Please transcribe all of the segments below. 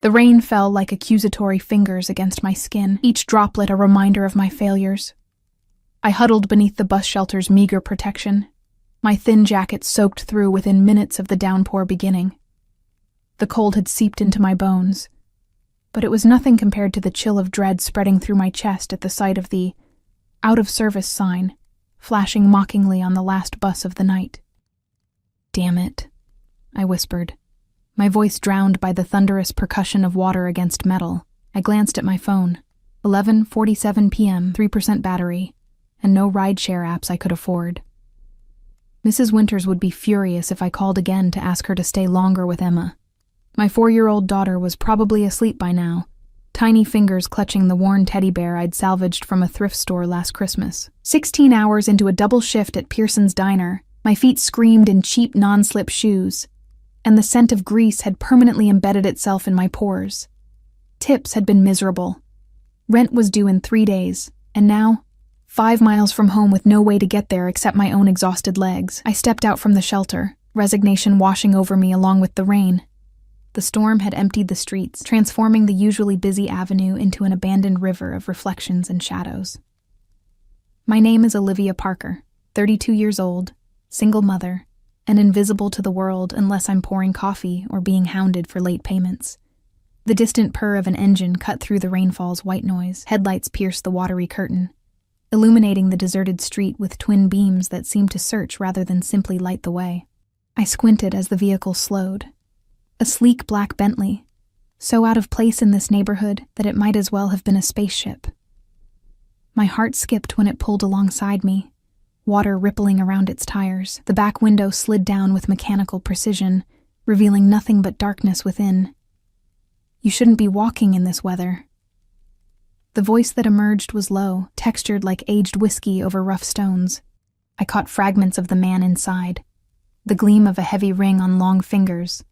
The rain fell like accusatory fingers against my skin, each droplet a reminder of my failures. I huddled beneath the bus shelter's meager protection, my thin jacket soaked through within minutes of the downpour beginning. The cold had seeped into my bones, but it was nothing compared to the chill of dread spreading through my chest at the sight of the out-of-service sign flashing mockingly on the last bus of the night. "Damn it," I whispered, my voice drowned by the thunderous percussion of water against metal. I glanced at my phone. 11:47 p.m., 3% battery, and no rideshare apps I could afford. Mrs. Winters would be furious if I called again to ask her to stay longer with Emma. My 4-year-old daughter was probably asleep by now, tiny fingers clutching the worn teddy bear I'd salvaged from a thrift store last Christmas. 16 hours into a double shift at Pearson's Diner, my feet screamed in cheap non-slip shoes, and the scent of grease had permanently embedded itself in my pores. Tips had been miserable. Rent was due in 3 days, and now, 5 miles from home with no way to get there except my own exhausted legs, I stepped out from the shelter, resignation washing over me along with the rain. The storm had emptied the streets, transforming the usually busy avenue into an abandoned river of reflections and shadows. My name is Olivia Parker, 32 years old, single mother, and invisible to the world unless I'm pouring coffee or being hounded for late payments. The distant purr of an engine cut through the rainfall's white noise. Headlights pierced the watery curtain, illuminating the deserted street with twin beams that seemed to search rather than simply light the way. I squinted as the vehicle slowed. A sleek black Bentley, so out of place in this neighborhood that it might as well have been a spaceship. My heart skipped when it pulled alongside me, water rippling around its tires. The back window slid down with mechanical precision, revealing nothing but darkness within. "You shouldn't be walking in this weather." The voice that emerged was low, textured like aged whiskey over rough stones. I caught fragments of the man inside, the gleam of a heavy ring on long fingers,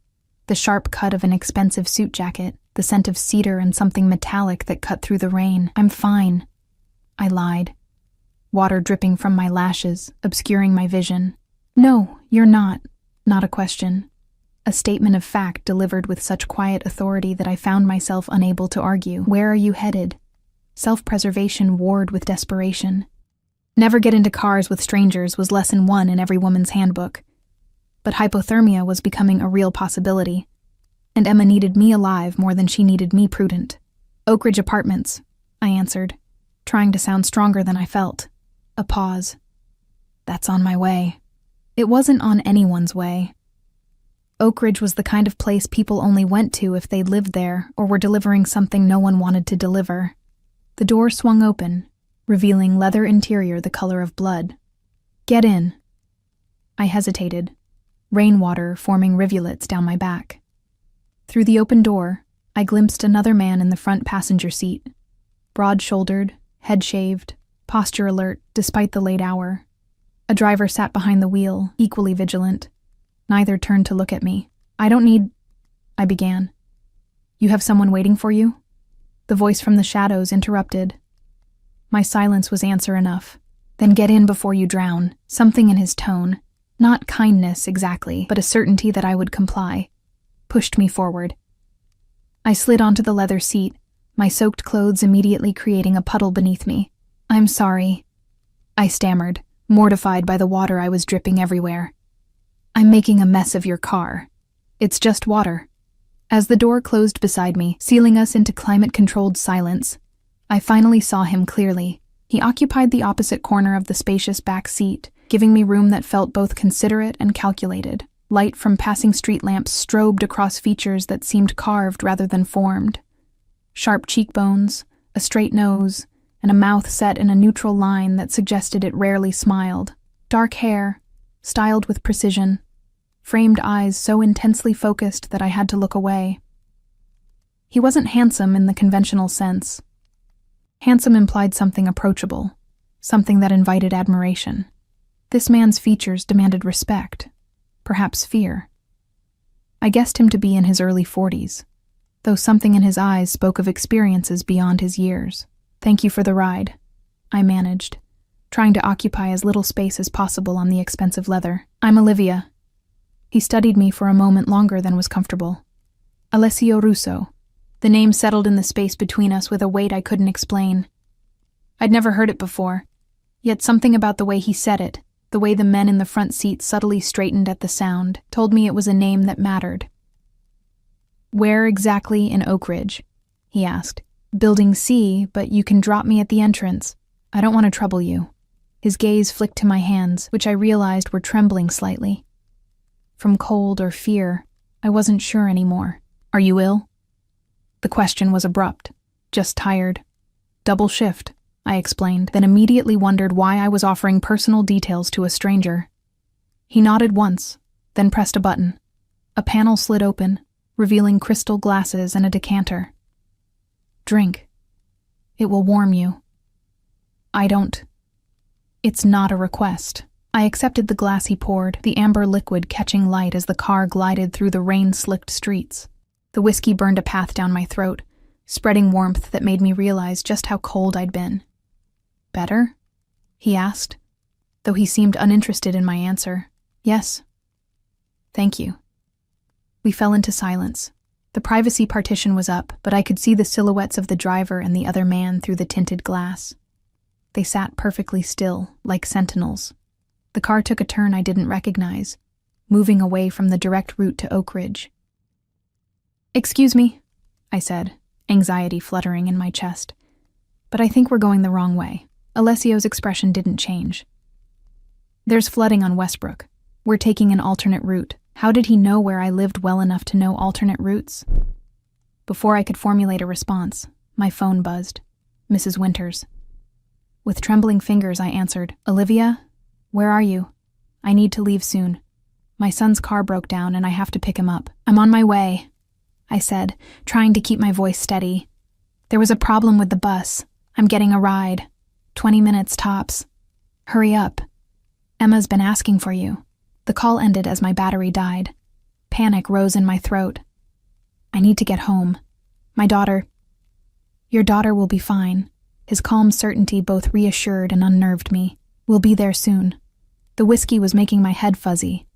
the sharp cut of an expensive suit jacket, the scent of cedar and something metallic that cut through the rain. "I'm fine," I lied, water dripping from my lashes, obscuring my vision. "No, you're not." Not a question. A statement of fact delivered with such quiet authority that I found myself unable to argue. "Where are you headed?" Self-preservation warred with desperation. Never get into cars with strangers was lesson 1 in every woman's handbook. But hypothermia was becoming a real possibility, and Emma needed me alive more than she needed me prudent. "Oak Ridge Apartments," I answered, trying to sound stronger than I felt. A pause. "That's on my way." It wasn't on anyone's way. Oak Ridge was the kind of place people only went to if they lived there or were delivering something no one wanted to deliver. The door swung open, revealing leather interior the color of blood. "Get in." I hesitated, rainwater forming rivulets down my back. Through the open door, I glimpsed another man in the front passenger seat, broad-shouldered, head-shaved, posture alert despite the late hour. A driver sat behind the wheel, equally vigilant. Neither turned to look at me. "I don't need—" I began. "You have someone waiting for you?" The voice from the shadows interrupted. My silence was answer enough. "Then get in before you drown." Something in his tone, not kindness exactly, but a certainty that I would comply, pushed me forward. I slid onto the leather seat, my soaked clothes immediately creating a puddle beneath me. "I'm sorry," I stammered, mortified by the water I was dripping everywhere. "I'm making a mess of your car. It's just water." As the door closed beside me, sealing us into climate-controlled silence, I finally saw him clearly. He occupied the opposite corner of the spacious back seat, giving me room that felt both considerate and calculated. Light from passing street lamps strobed across features that seemed carved rather than formed. Sharp cheekbones, a straight nose, and a mouth set in a neutral line that suggested it rarely smiled. Dark hair, styled with precision. Framed eyes so intensely focused that I had to look away. He wasn't handsome in the conventional sense. Handsome implied something approachable, something that invited admiration. This man's features demanded respect, perhaps fear. I guessed him to be in his early 40s, though something in his eyes spoke of experiences beyond his years. "Thank you for the ride," I managed, trying to occupy as little space as possible on the expensive leather. "I'm Olivia." He studied me for a moment longer than was comfortable. "Alessio Russo." The name settled in the space between us with a weight I couldn't explain. I'd never heard it before, yet something about the way he said it, the way the men in the front seat subtly straightened at the sound, told me it was a name that mattered. "Where exactly in Oak Ridge?" he asked. "Building C, but you can drop me at the entrance. I don't want to trouble you." His gaze flicked to my hands, which I realized were trembling slightly. From cold or fear, I wasn't sure anymore. "Are you ill?" The question was abrupt. "Just tired. Double shift," I explained, then immediately wondered why I was offering personal details to a stranger. He nodded once, then pressed a button. A panel slid open, revealing crystal glasses and a decanter. "Drink. It will warm you." "I don't. It's not a request." I accepted the glass he poured, the amber liquid catching light as the car glided through the rain-slicked streets. The whiskey burned a path down my throat, spreading warmth that made me realize just how cold I'd been. "Better?" he asked, though he seemed uninterested in my answer. "Yes. Thank you." We fell into silence. The privacy partition was up, but I could see the silhouettes of the driver and the other man through the tinted glass. They sat perfectly still, like sentinels. The car took a turn I didn't recognize, moving away from the direct route to Oak Ridge. "Excuse me," I said, anxiety fluttering in my chest. "But I think we're going the wrong way." Alessio's expression didn't change. "There's flooding on Westbrook. We're taking an alternate route." How did he know where I lived well enough to know alternate routes? Before I could formulate a response, my phone buzzed. Mrs. Winters. With trembling fingers, I answered, "Olivia, where are you? I need to leave soon. My son's car broke down and I have to pick him up." "I'm on my way," I said, trying to keep my voice steady. "There was a problem with the bus. I'm getting a ride. 20 minutes tops. Hurry up. Emma's been asking for you." The call ended as my battery died. Panic rose in my throat. "I need to get home. My daughter—" "Your daughter will be fine." His calm certainty both reassured and unnerved me. "We'll be there soon." The whiskey was making my head fuzzy,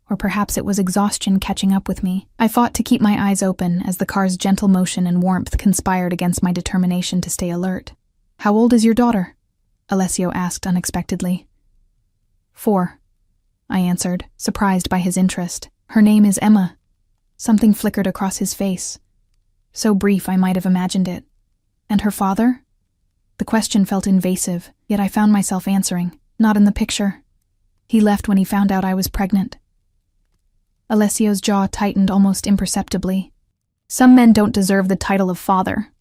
or perhaps it was exhaustion catching up with me. I fought to keep my eyes open as the car's gentle motion and warmth conspired against my determination to stay alert. "How old is your daughter?" Alessio asked unexpectedly. 4. I answered, surprised by his interest. "Her name is Emma." Something flickered across his face. So brief I might have imagined it. "And her father?" The question felt invasive, yet I found myself answering, "Not in the picture. He left when he found out I was pregnant." Alessio's jaw tightened almost imperceptibly. "Some men don't deserve the title of father."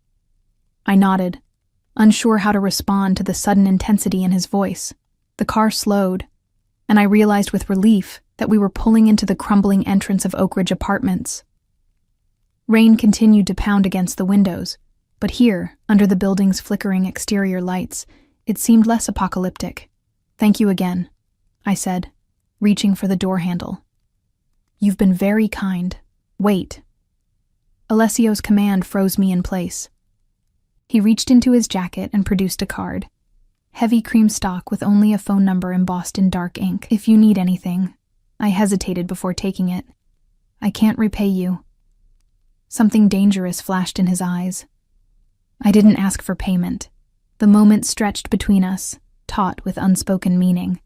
I nodded, unsure how to respond to the sudden intensity in his voice. The car slowed, and I realized with relief that we were pulling into the crumbling entrance of Oak Ridge Apartments. Rain continued to pound against the windows, but here, under the building's flickering exterior lights, it seemed less apocalyptic. "Thank you again," I said, reaching for the door handle. "You've been very kind. Wait." Alessio's command froze me in place. He reached into his jacket and produced a card. Heavy cream stock with only a phone number embossed in dark ink. "If you need anything." I hesitated before taking it. "I can't repay you." Something dangerous flashed in his eyes. I didn't ask for payment. The moment stretched between us, taut with unspoken meaning.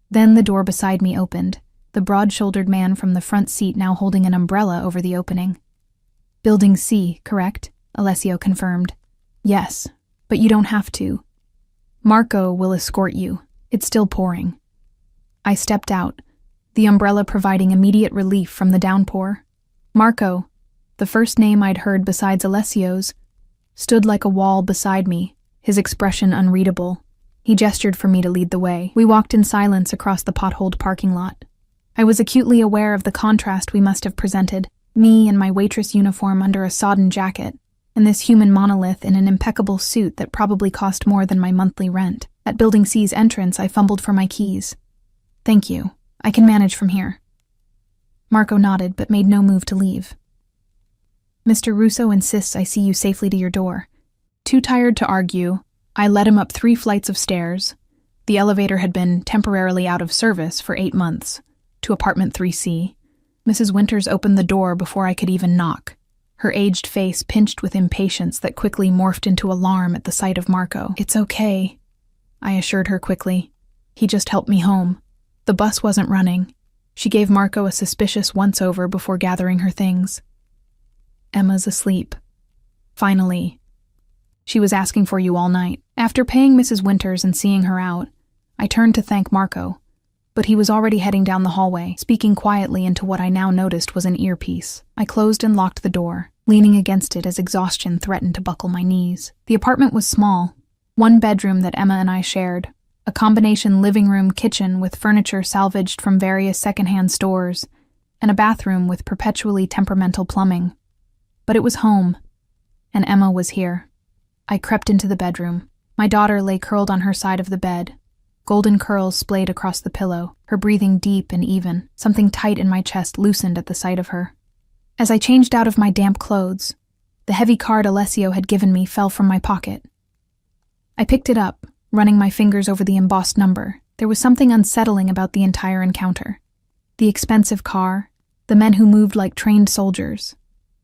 Then the door beside me opened, the broad-shouldered man from the front seat now holding an umbrella over the opening. "Building C, correct?" Alessio confirmed. "Yes, but you don't have to. Marco will escort you. It's still pouring." I stepped out, the umbrella providing immediate relief from the downpour. Marco, the first name I'd heard besides Alessio's, stood like a wall beside me, his expression unreadable. He gestured for me to lead the way. We walked in silence across the potholed parking lot. I was acutely aware of the contrast we must have presented, me in my waitress uniform under a sodden jacket, and this human monolith in an impeccable suit that probably cost more than my monthly rent. At Building C's entrance, I fumbled for my keys. "Thank you. I can manage from here." Marco nodded, but made no move to leave. "Mr. Russo insists I see you safely to your door." Too tired to argue, I led him up 3 flights of stairs. The elevator had been temporarily out of service for 8 months, to apartment 3C. Mrs. Winters opened the door before I could even knock. her aged face pinched with impatience that quickly morphed into alarm at the sight of Marco. "It's okay," I assured her quickly. "He just helped me home. The bus wasn't running." She gave Marco a suspicious once-over before gathering her things. "Emma's asleep. Finally. She was asking for you all night." After paying Mrs. Winters and seeing her out, I turned to thank Marco, but he was already heading down the hallway, speaking quietly into what I now noticed was an earpiece. I closed and locked the door, leaning against it as exhaustion threatened to buckle my knees. The apartment was small, one bedroom that Emma and I shared, a combination living room kitchen with furniture salvaged from various secondhand stores, and a bathroom with perpetually temperamental plumbing. But it was home, and Emma was here. I crept into the bedroom. My daughter lay curled on her side of the bed, golden curls splayed across the pillow, her breathing deep and even. Something tight in my chest loosened at the sight of her. As I changed out of my damp clothes, the heavy card Alessio had given me fell from my pocket. I picked it up, running my fingers over the embossed number. There was something unsettling about the entire encounter. The expensive car, the men who moved like trained soldiers,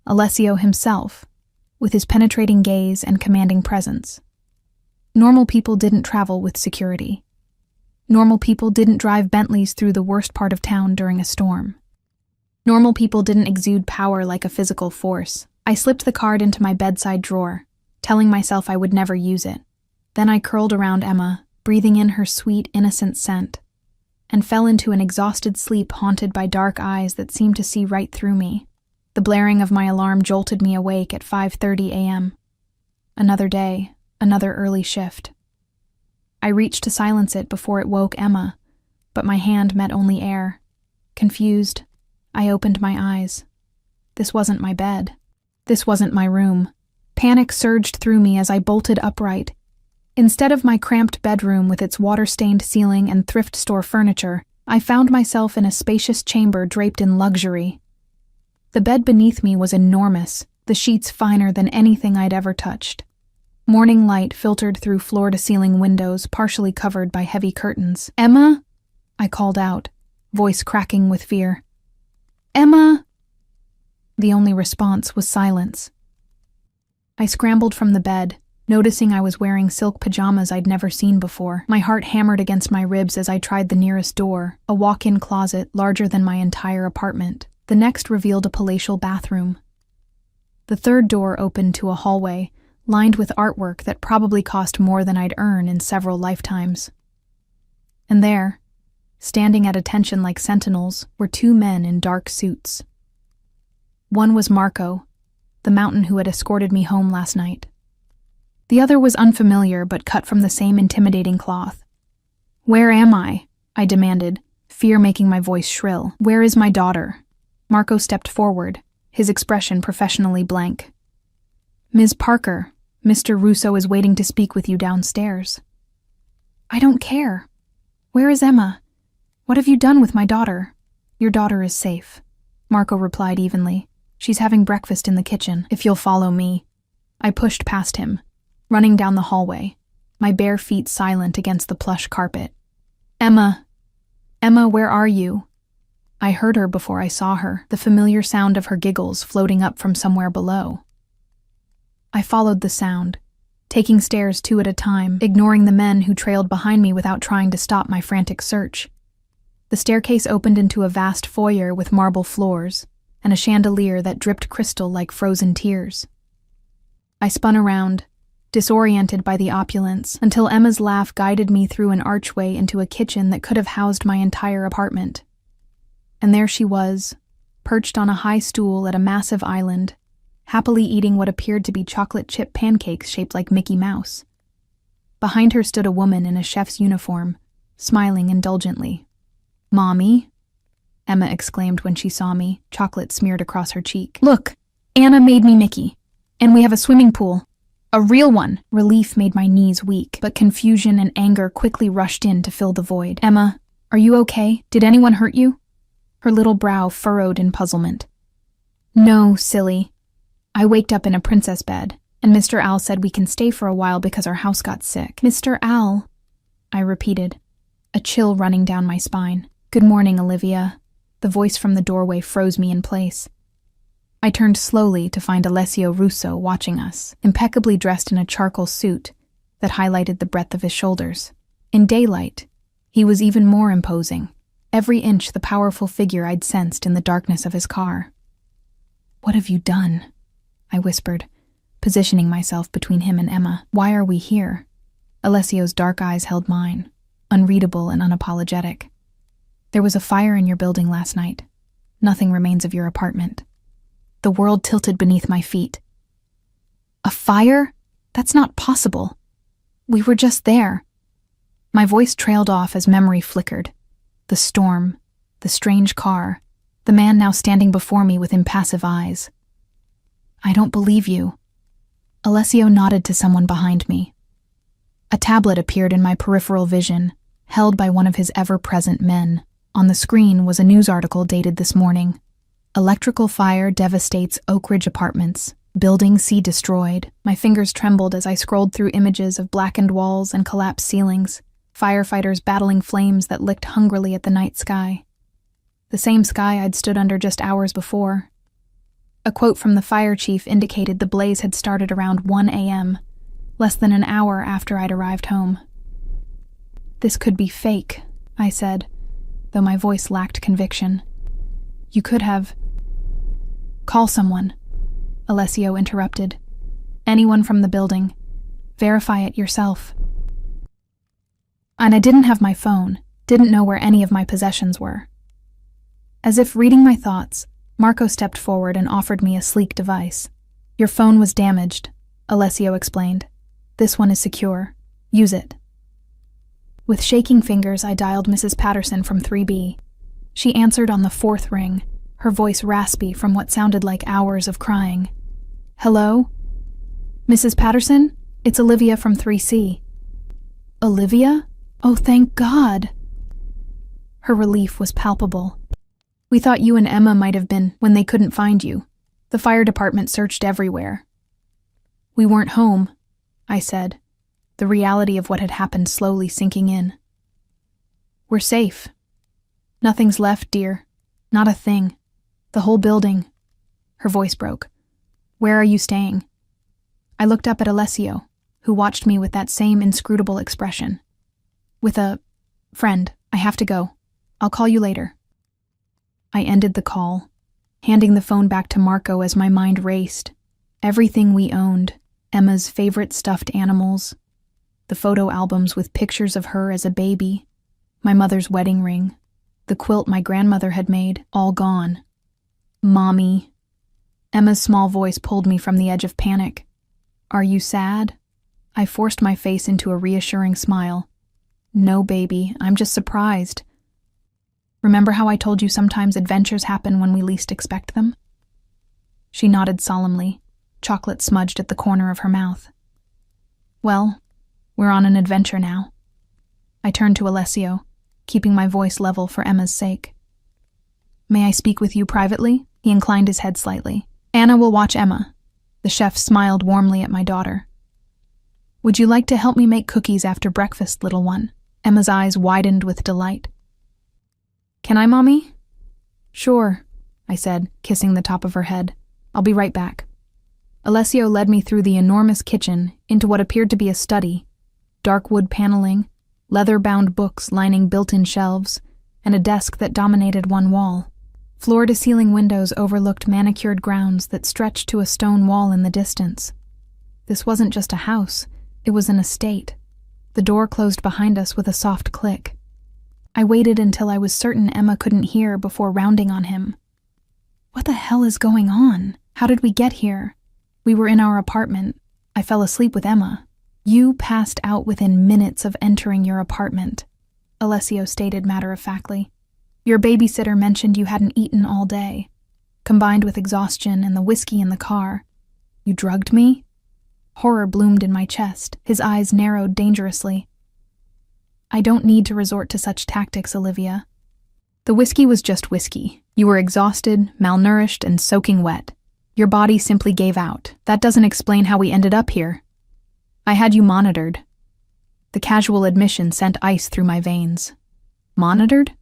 Alessio himself, with his penetrating gaze and commanding presence. Normal people didn't travel with security. Normal people didn't drive Bentleys through the worst part of town during a storm. Normal people didn't exude power like a physical force. I slipped the card into my bedside drawer, telling myself I would never use it. Then I curled around Emma, breathing in her sweet, innocent scent, and fell into an exhausted sleep haunted by dark eyes that seemed to see right through me. The blaring of my alarm jolted me awake at 5:30 a.m. Another day, another early shift. I reached to silence it before it woke Emma, but my hand met only air. Confused, I opened my eyes. This wasn't my bed. This wasn't my room. Panic surged through me as I bolted upright. Instead of my cramped bedroom with its water-stained ceiling and thrift store furniture, I found myself in a spacious chamber draped in luxury. The bed beneath me was enormous, the sheets finer than anything I'd ever touched. Morning light filtered through floor-to-ceiling windows partially covered by heavy curtains. "Emma?" I called out, voice cracking with fear. "Emma?" The only response was silence. I scrambled from the bed, noticing I was wearing silk pajamas I'd never seen before. My heart hammered against my ribs as I tried the nearest door, a walk-in closet larger than my entire apartment. The next revealed a palatial bathroom. The third door opened to a hallway, lined with artwork that probably cost more than I'd earn in several lifetimes. And there, standing at attention like sentinels, were two men in dark suits. One was Marco, the mountain who had escorted me home last night. The other was unfamiliar but cut from the same intimidating cloth. "Where am I?" I demanded, fear making my voice shrill. "Where is my daughter?" Marco stepped forward, his expression professionally blank. "Ms. Parker, Mr. Russo is waiting to speak with you downstairs." "I don't care. Where is Emma? What have you done with my daughter?" "Your daughter is safe," Marco replied evenly. "She's having breakfast in the kitchen, if you'll follow me." I pushed past him, running down the hallway, my bare feet silent against the plush carpet. Emma, where are you?" I heard her before I saw her, the familiar sound of her giggles floating up from somewhere below. I followed the sound, taking stairs two at a time, ignoring the men who trailed behind me without trying to stop my frantic search. The staircase opened into a vast foyer with marble floors and a chandelier that dripped crystal like frozen tears. I spun around, disoriented by the opulence, until Emma's laugh guided me through an archway into a kitchen that could have housed my entire apartment. And there she was, perched on a high stool at a massive island, happily eating what appeared to be chocolate chip pancakes shaped like Mickey Mouse. Behind her stood a woman in a chef's uniform, smiling indulgently. "Mommy?" Emma exclaimed when she saw me, chocolate smeared across her cheek. "Look, Anna made me Mickey, and we have a swimming pool. A real one." Relief made my knees weak, but confusion and anger quickly rushed in to fill the void. "Emma, are you okay? Did anyone hurt you?" Her little brow furrowed in puzzlement. "No, silly. I waked up in a princess bed, and Mr. Al said we can stay for a while because our house got sick." "Mr. Al," I repeated, a chill running down my spine. "Good morning, Olivia." The voice from the doorway froze me in place. I turned slowly to find Alessio Russo watching us, impeccably dressed in a charcoal suit that highlighted the breadth of his shoulders. In daylight, he was even more imposing, every inch the powerful figure I'd sensed in the darkness of his car. "What have you done?" I whispered, positioning myself between him and Emma. "Why are we here?" Alessio's dark eyes held mine, unreadable and unapologetic. "There was a fire in your building last night. Nothing remains of your apartment." The world tilted beneath my feet. "A fire? That's not possible. We were just there." My voice trailed off as memory flickered. The storm, the strange car, the man now standing before me with impassive eyes. "I don't believe you." Alessio nodded to someone behind me. A tablet appeared in my peripheral vision, held by one of his ever-present men. On the screen was a news article dated this morning. "Electrical fire devastates Oak Ridge apartments. Building C destroyed." My fingers trembled as I scrolled through images of blackened walls and collapsed ceilings, firefighters battling flames that licked hungrily at the night sky. The same sky I'd stood under just hours before. A quote from the fire chief indicated the blaze had started around 1 a.m., less than an hour after I'd arrived home. "This could be fake," I said, though my voice lacked conviction. "You could have—" "Call someone," Alessio interrupted. "Anyone from the building. Verify it yourself." And I didn't have my phone, didn't know where any of my possessions were. As if reading my thoughts, Marco stepped forward and offered me a sleek device. "Your phone was damaged," Alessio explained. "This one is secure. Use it." With shaking fingers, I dialed Mrs. Patterson from 3B. She answered on the 4th ring, her voice raspy from what sounded like hours of crying. "Hello? Mrs. Patterson? It's Olivia from 3C. "Olivia? Oh, thank God!" Her relief was palpable. "We thought you and Emma might have been when they couldn't find you. The fire department searched everywhere." "We weren't home," I said, the reality of what had happened slowly sinking in. "We're safe. Nothing's left, dear. Not a thing. The whole building." Her voice broke. "Where are you staying?" I looked up at Alessio, who watched me with that same inscrutable expression. "With a friend. I have to go. I'll call you later." I ended the call, handing the phone back to Marco as my mind raced. Everything we owned, Emma's favorite stuffed animals, the photo albums with pictures of her as a baby, my mother's wedding ring, the quilt my grandmother had made, all gone. "Mommy." Emma's small voice pulled me from the edge of panic. "Are you sad?" I forced my face into a reassuring smile. "No, baby, I'm just surprised. Remember how I told you sometimes adventures happen when we least expect them?" She nodded solemnly, chocolate smudged at the corner of her mouth. "Well, we're on an adventure now." I turned to Alessio, keeping my voice level for Emma's sake. "May I speak with you privately?" He inclined his head slightly. "Anna will watch Emma." The chef smiled warmly at my daughter. "Would you like to help me make cookies after breakfast, little one?" Emma's eyes widened with delight. "Can I, Mommy?" "Sure," I said, kissing the top of her head. "I'll be right back." Alessio led me through the enormous kitchen into what appeared to be a study. Dark wood paneling, leather-bound books lining built-in shelves, and a desk that dominated one wall. Floor-to-ceiling windows overlooked manicured grounds that stretched to a stone wall in the distance. This wasn't just a house, it was an estate. The door closed behind us with a soft click. I waited until I was certain Emma couldn't hear before rounding on him. "What the hell is going on? How did we get here?" "We were in our apartment. I fell asleep with Emma." "You passed out within minutes of entering your apartment," Alessio stated matter-of-factly. "Your babysitter mentioned you hadn't eaten all day. Combined with exhaustion and the whiskey in the car. You drugged me?" Horror bloomed in my chest, his eyes narrowed dangerously. "I don't need to resort to such tactics, Olivia. The whiskey was just whiskey. You were exhausted, malnourished, and soaking wet. Your body simply gave out. That doesn't explain how we ended up here. I had you monitored." The casual admission sent ice through my veins. "Monitored?"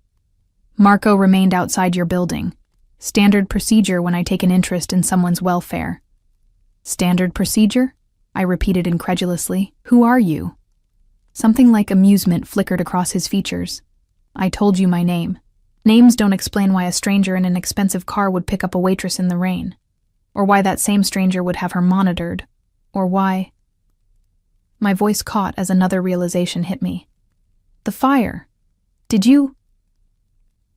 "Marco remained outside your building. Standard procedure when I take an interest in someone's welfare. Standard procedure? I repeated incredulously. Who are you? Something like amusement flickered across his features. I told you my name. Names don't explain why a stranger in an expensive car would pick up a waitress in the rain, or why that same stranger would have her monitored, or why... My voice caught as another realization hit me. The fire. Did you...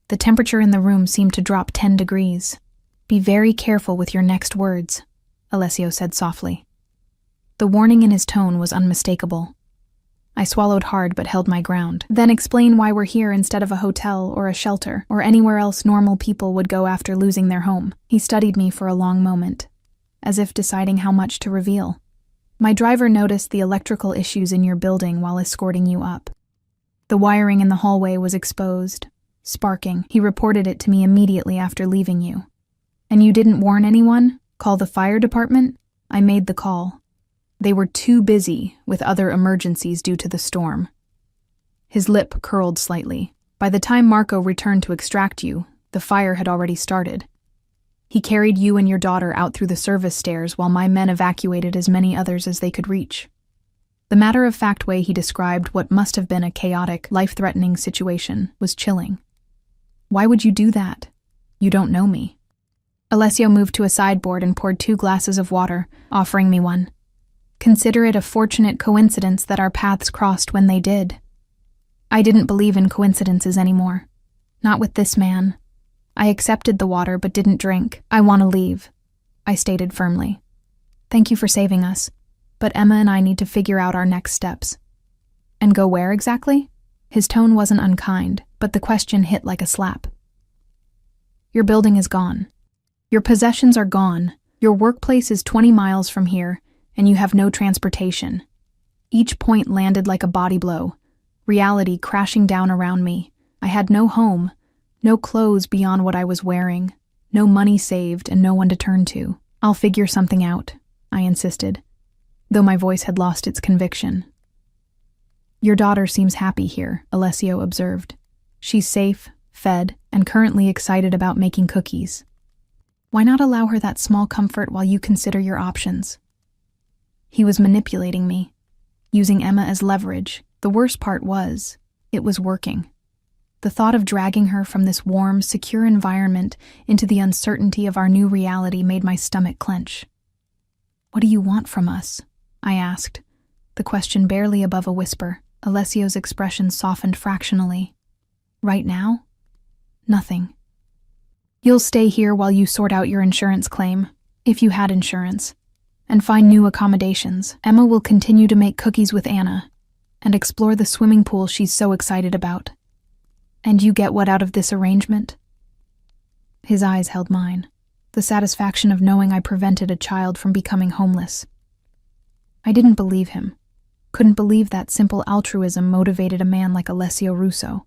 The temperature in the room seemed to drop 10 degrees. Be very careful with your next words, Alessio said softly. The warning in his tone was unmistakable. I swallowed hard but held my ground. Then explain why we're here instead of a hotel or a shelter or anywhere else normal people would go after losing their home. He studied me for a long moment, as if deciding how much to reveal. My driver noticed the electrical issues in your building while escorting you up. The wiring in the hallway was exposed, sparking. He reported it to me immediately after leaving you. And you didn't warn anyone? Call the fire department? I made the call. They were too busy with other emergencies due to the storm. His lip curled slightly. By the time Marco returned to extract you, the fire had already started. He carried you and your daughter out through the service stairs while my men evacuated as many others as they could reach. The matter-of-fact way he described what must have been a chaotic, life-threatening situation was chilling. Why would you do that? You don't know me. Alessio moved to a sideboard and poured 2 glasses of water, offering me one. Consider it a fortunate coincidence that our paths crossed when they did. I didn't believe in coincidences anymore. Not with this man. I accepted the water but didn't drink. I want to leave, I stated firmly. Thank you for saving us, but Emma and I need to figure out our next steps. And go where exactly? His tone wasn't unkind, but the question hit like a slap. Your building is gone. Your possessions are gone. Your workplace is 20 miles from here, and you have no transportation. Each point landed like a body blow, reality crashing down around me. I had no home, no clothes beyond what I was wearing, no money saved, and no one to turn to. I'll figure something out, I insisted, though my voice had lost its conviction. Your daughter seems happy here, Alessio observed. She's safe, fed, and currently excited about making cookies. Why not allow her that small comfort while you consider your options? He was manipulating me, using Emma as leverage. The worst part was, it was working. The thought of dragging her from this warm, secure environment into the uncertainty of our new reality made my stomach clench. What do you want from us? I asked, the question barely above a whisper. Alessio's expression softened fractionally. Right now? Nothing. You'll stay here while you sort out your insurance claim, if you had insurance, and find new accommodations. Emma will continue to make cookies with Anna and explore the swimming pool she's so excited about. And you get what out of this arrangement? His eyes held mine, the satisfaction of knowing I prevented a child from becoming homeless. I didn't believe him. Couldn't believe that simple altruism motivated a man like Alessio Russo.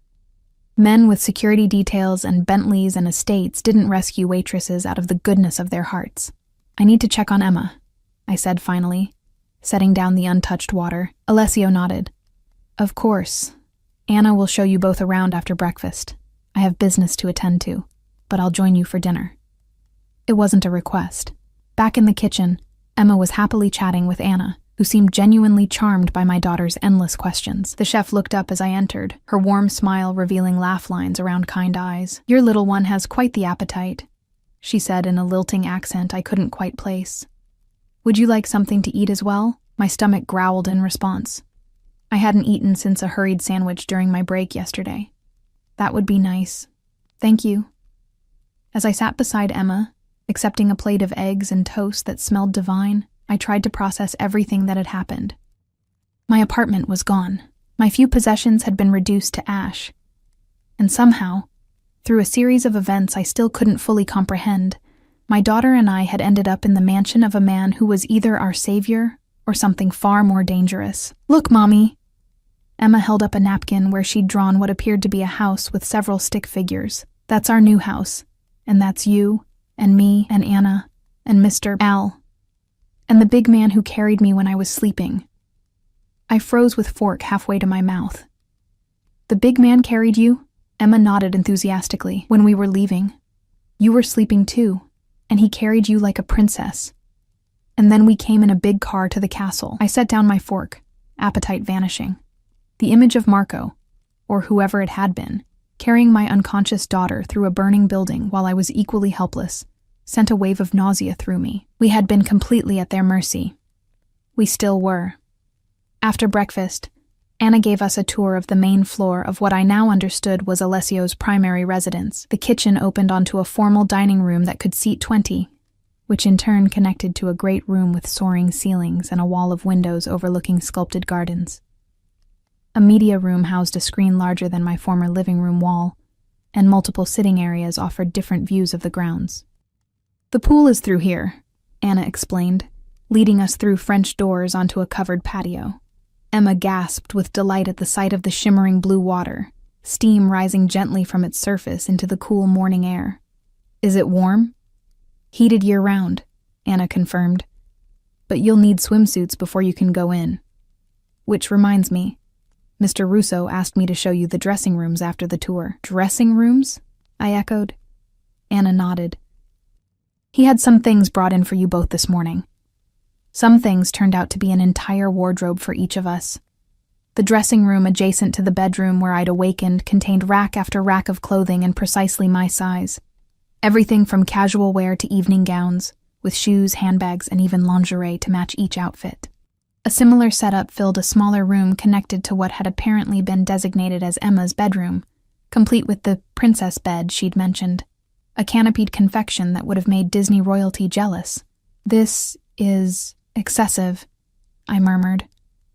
Men with security details and Bentleys and estates didn't rescue waitresses out of the goodness of their hearts. I need to check on Emma, I said finally, setting down the untouched water. Alessio nodded. Of course. Anna will show you both around after breakfast. I have business to attend to, but I'll join you for dinner. It wasn't a request. Back in the kitchen, Emma was happily chatting with Anna, who seemed genuinely charmed by my daughter's endless questions. The chef looked up as I entered, her warm smile revealing laugh lines around kind eyes. Your little one has quite the appetite, she said in a lilting accent I couldn't quite place. Would you like something to eat as well? My stomach growled in response. I hadn't eaten since a hurried sandwich during my break yesterday. That would be nice. Thank you. As I sat beside Emma, accepting a plate of eggs and toast that smelled divine, I tried to process everything that had happened. My apartment was gone. My few possessions had been reduced to ash. And somehow, through a series of events I still couldn't fully comprehend, my daughter and I had ended up in the mansion of a man who was either our savior or something far more dangerous. Look, Mommy. Emma held up a napkin where she'd drawn what appeared to be a house with several stick figures. That's our new house. And that's you, and me, and Anna, and Mr. Al, and the big man who carried me when I was sleeping. I froze with fork halfway to my mouth. The big man carried you? Emma nodded enthusiastically. When we were leaving. You were sleeping too, and he carried you like a princess. And then we came in a big car to the castle. I set down my fork, appetite vanishing. The image of Marco, or whoever it had been, carrying my unconscious daughter through a burning building while I was equally helpless, sent a wave of nausea through me. We had been completely at their mercy. We still were. After breakfast, Anna gave us a tour of the main floor of what I now understood was Alessio's primary residence. The kitchen opened onto a formal dining room that could seat 20, which in turn connected to a great room with soaring ceilings and a wall of windows overlooking sculpted gardens. A media room housed a screen larger than my former living room wall, and multiple sitting areas offered different views of the grounds. The pool is through here, Anna explained, leading us through French doors onto a covered patio. Emma gasped with delight at the sight of the shimmering blue water, steam rising gently from its surface into the cool morning air. Is it warm? Heated year-round, Anna confirmed. But you'll need swimsuits before you can go in. Which reminds me, Mr. Russo asked me to show you the dressing rooms after the tour. Dressing rooms? I echoed. Anna nodded. He had some things brought in for you both this morning. Some things turned out to be an entire wardrobe for each of us. The dressing room adjacent to the bedroom where I'd awakened contained rack after rack of clothing in precisely my size. Everything from casual wear to evening gowns, with shoes, handbags, and even lingerie to match each outfit. A similar setup filled a smaller room connected to what had apparently been designated as Emma's bedroom, complete with the princess bed she'd mentioned, a canopied confection that would have made Disney royalty jealous. This is excessive, I murmured,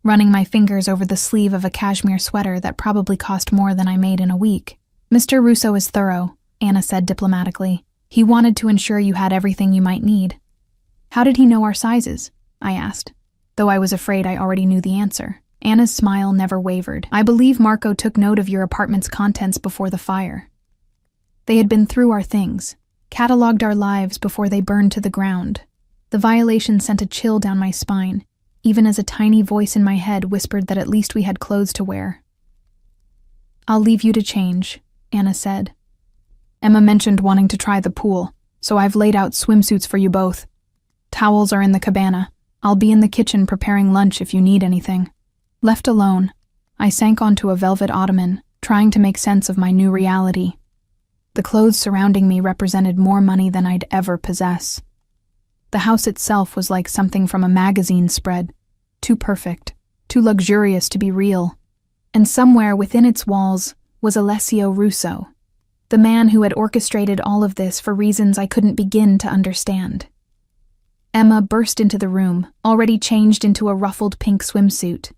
running my fingers over the sleeve of a cashmere sweater that probably cost more than I made in a week. Mr. Russo is thorough, Anna said diplomatically. He wanted to ensure you had everything you might need. How did he know our sizes? I asked, though I was afraid I already knew the answer. Anna's smile never wavered. I believe Marco took note of your apartment's contents before the fire. They had been through our things, catalogued our lives before they burned to the ground. The violation sent a chill down my spine, even as a tiny voice in my head whispered that at least we had clothes to wear. I'll leave you to change, Anna said. Emma mentioned wanting to try the pool, so I've laid out swimsuits for you both. Towels are in the cabana. I'll be in the kitchen preparing lunch if you need anything. Left alone, I sank onto a velvet ottoman, trying to make sense of my new reality. The clothes surrounding me represented more money than I'd ever possess. The house itself was like something from a magazine spread, too perfect, too luxurious to be real. And somewhere within its walls was Alessio Russo, the man who had orchestrated all of this for reasons I couldn't begin to understand. Emma burst into the room, already changed into a ruffled pink swimsuit.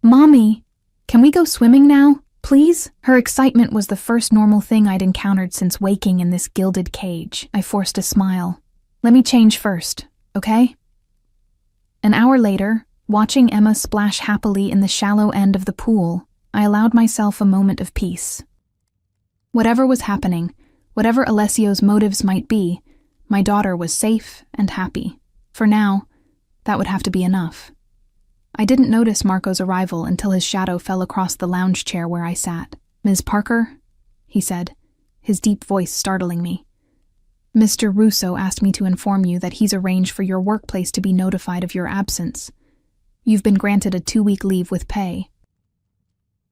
Mommy, can we go swimming now, please? Her excitement was the first normal thing I'd encountered since waking in this gilded cage. I forced a smile. Let me change first, okay? An hour later, watching Emma splash happily in the shallow end of the pool, I allowed myself a moment of peace. Whatever was happening, whatever Alessio's motives might be, my daughter was safe and happy. For now, that would have to be enough. I didn't notice Marco's arrival until his shadow fell across the lounge chair where I sat. Ms. Parker, he said, his deep voice startling me. Mr. Russo asked me to inform you that he's arranged for your workplace to be notified of your absence. You've been granted a 2-week leave with pay.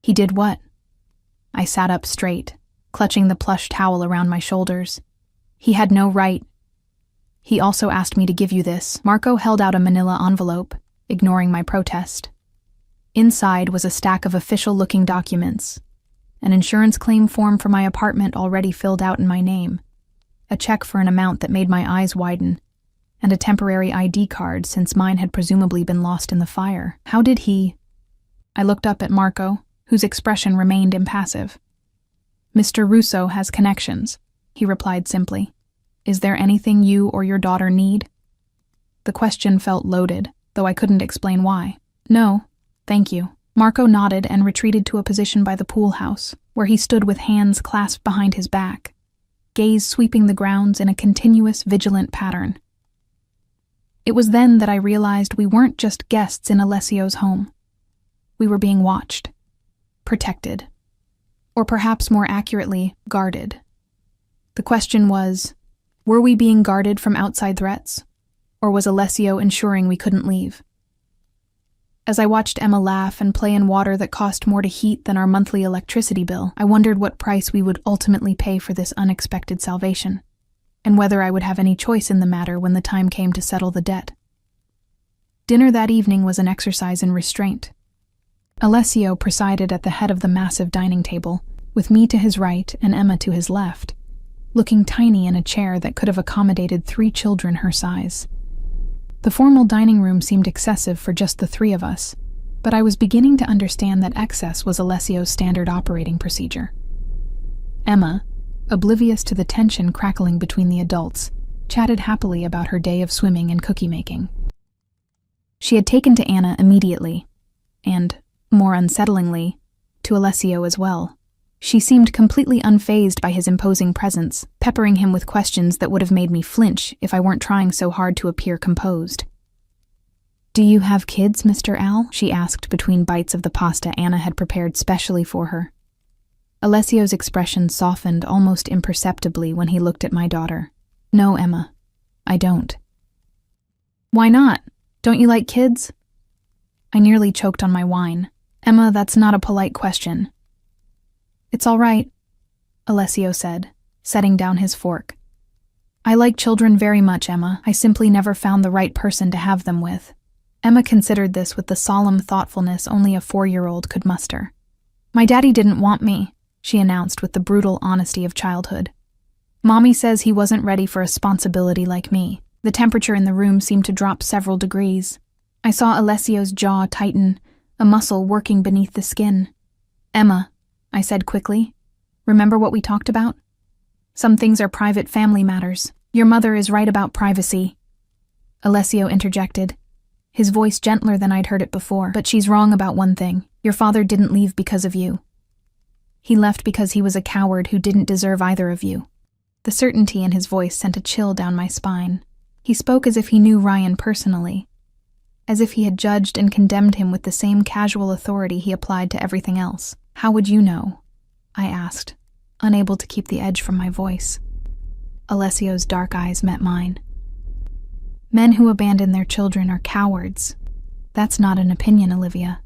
He did what? I sat up straight, clutching the plush towel around my shoulders. He had no right. He also asked me to give you this. Marco held out a manila envelope, ignoring my protest. Inside was a stack of official-looking documents, an insurance claim form for my apartment already filled out in my name, a check for an amount that made my eyes widen, and a temporary ID card since mine had presumably been lost in the fire. How did he... I looked up at Marco, whose expression remained impassive. Mr. Russo has connections, he replied simply. Is there anything you or your daughter need? The question felt loaded, though I couldn't explain why. No, thank you. Marco nodded and retreated to a position by the pool house, where he stood with hands clasped behind his back, gaze sweeping the grounds in a continuous, vigilant pattern. It was then that I realized we weren't just guests in Alessio's home. We were being watched, protected, or perhaps more accurately, guarded. The question was, Were we being guarded from outside threats? Or was Alessio ensuring we couldn't leave? As I watched Emma laugh and play in water that cost more to heat than our monthly electricity bill, I wondered what price we would ultimately pay for this unexpected salvation, and whether I would have any choice in the matter when the time came to settle the debt. Dinner that evening was an exercise in restraint. Alessio presided at the head of the massive dining table, with me to his right and Emma to his left, looking tiny in a chair that could have accommodated 3 children her size. The formal dining room seemed excessive for just the 3 of us, but I was beginning to understand that excess was Alessio's standard operating procedure. Emma, oblivious to the tension crackling between the adults, chatted happily about her day of swimming and cookie making. She had taken to Anna immediately, and, more unsettlingly, to Alessio as well. She seemed completely unfazed by his imposing presence, peppering him with questions that would have made me flinch if I weren't trying so hard to appear composed. "Do you have kids, Mr. Al?" she asked between bites of the pasta Anna had prepared specially for her. Alessio's expression softened almost imperceptibly when he looked at my daughter. "No, Emma, I don't." "Why not? Don't you like kids?" I nearly choked on my wine. "Emma, that's not a polite question." "It's all right," Alessio said, setting down his fork. "I like children very much, Emma. I simply never found the right person to have them with." Emma considered this with the solemn thoughtfulness only a 4-year-old could muster. "My daddy didn't want me," she announced with the brutal honesty of childhood. "Mommy says he wasn't ready for a responsibility like me." The temperature in the room seemed to drop several degrees. I saw Alessio's jaw tighten, a muscle working beneath the skin. "Emma," I said quickly, "remember what we talked about? Some things are private family matters. Your mother is right about privacy." Alessio interjected, his voice gentler than I'd heard it before. "But she's wrong about one thing. Your father didn't leave because of you. He left because he was a coward who didn't deserve either of you." The certainty in his voice sent a chill down my spine. He spoke as if he knew Ryan personally, as if he had judged and condemned him with the same casual authority he applied to everything else. "How would you know?" I asked, unable to keep the edge from my voice. Alessio's dark eyes met mine. "Men who abandon their children are cowards. That's not an opinion, Olivia.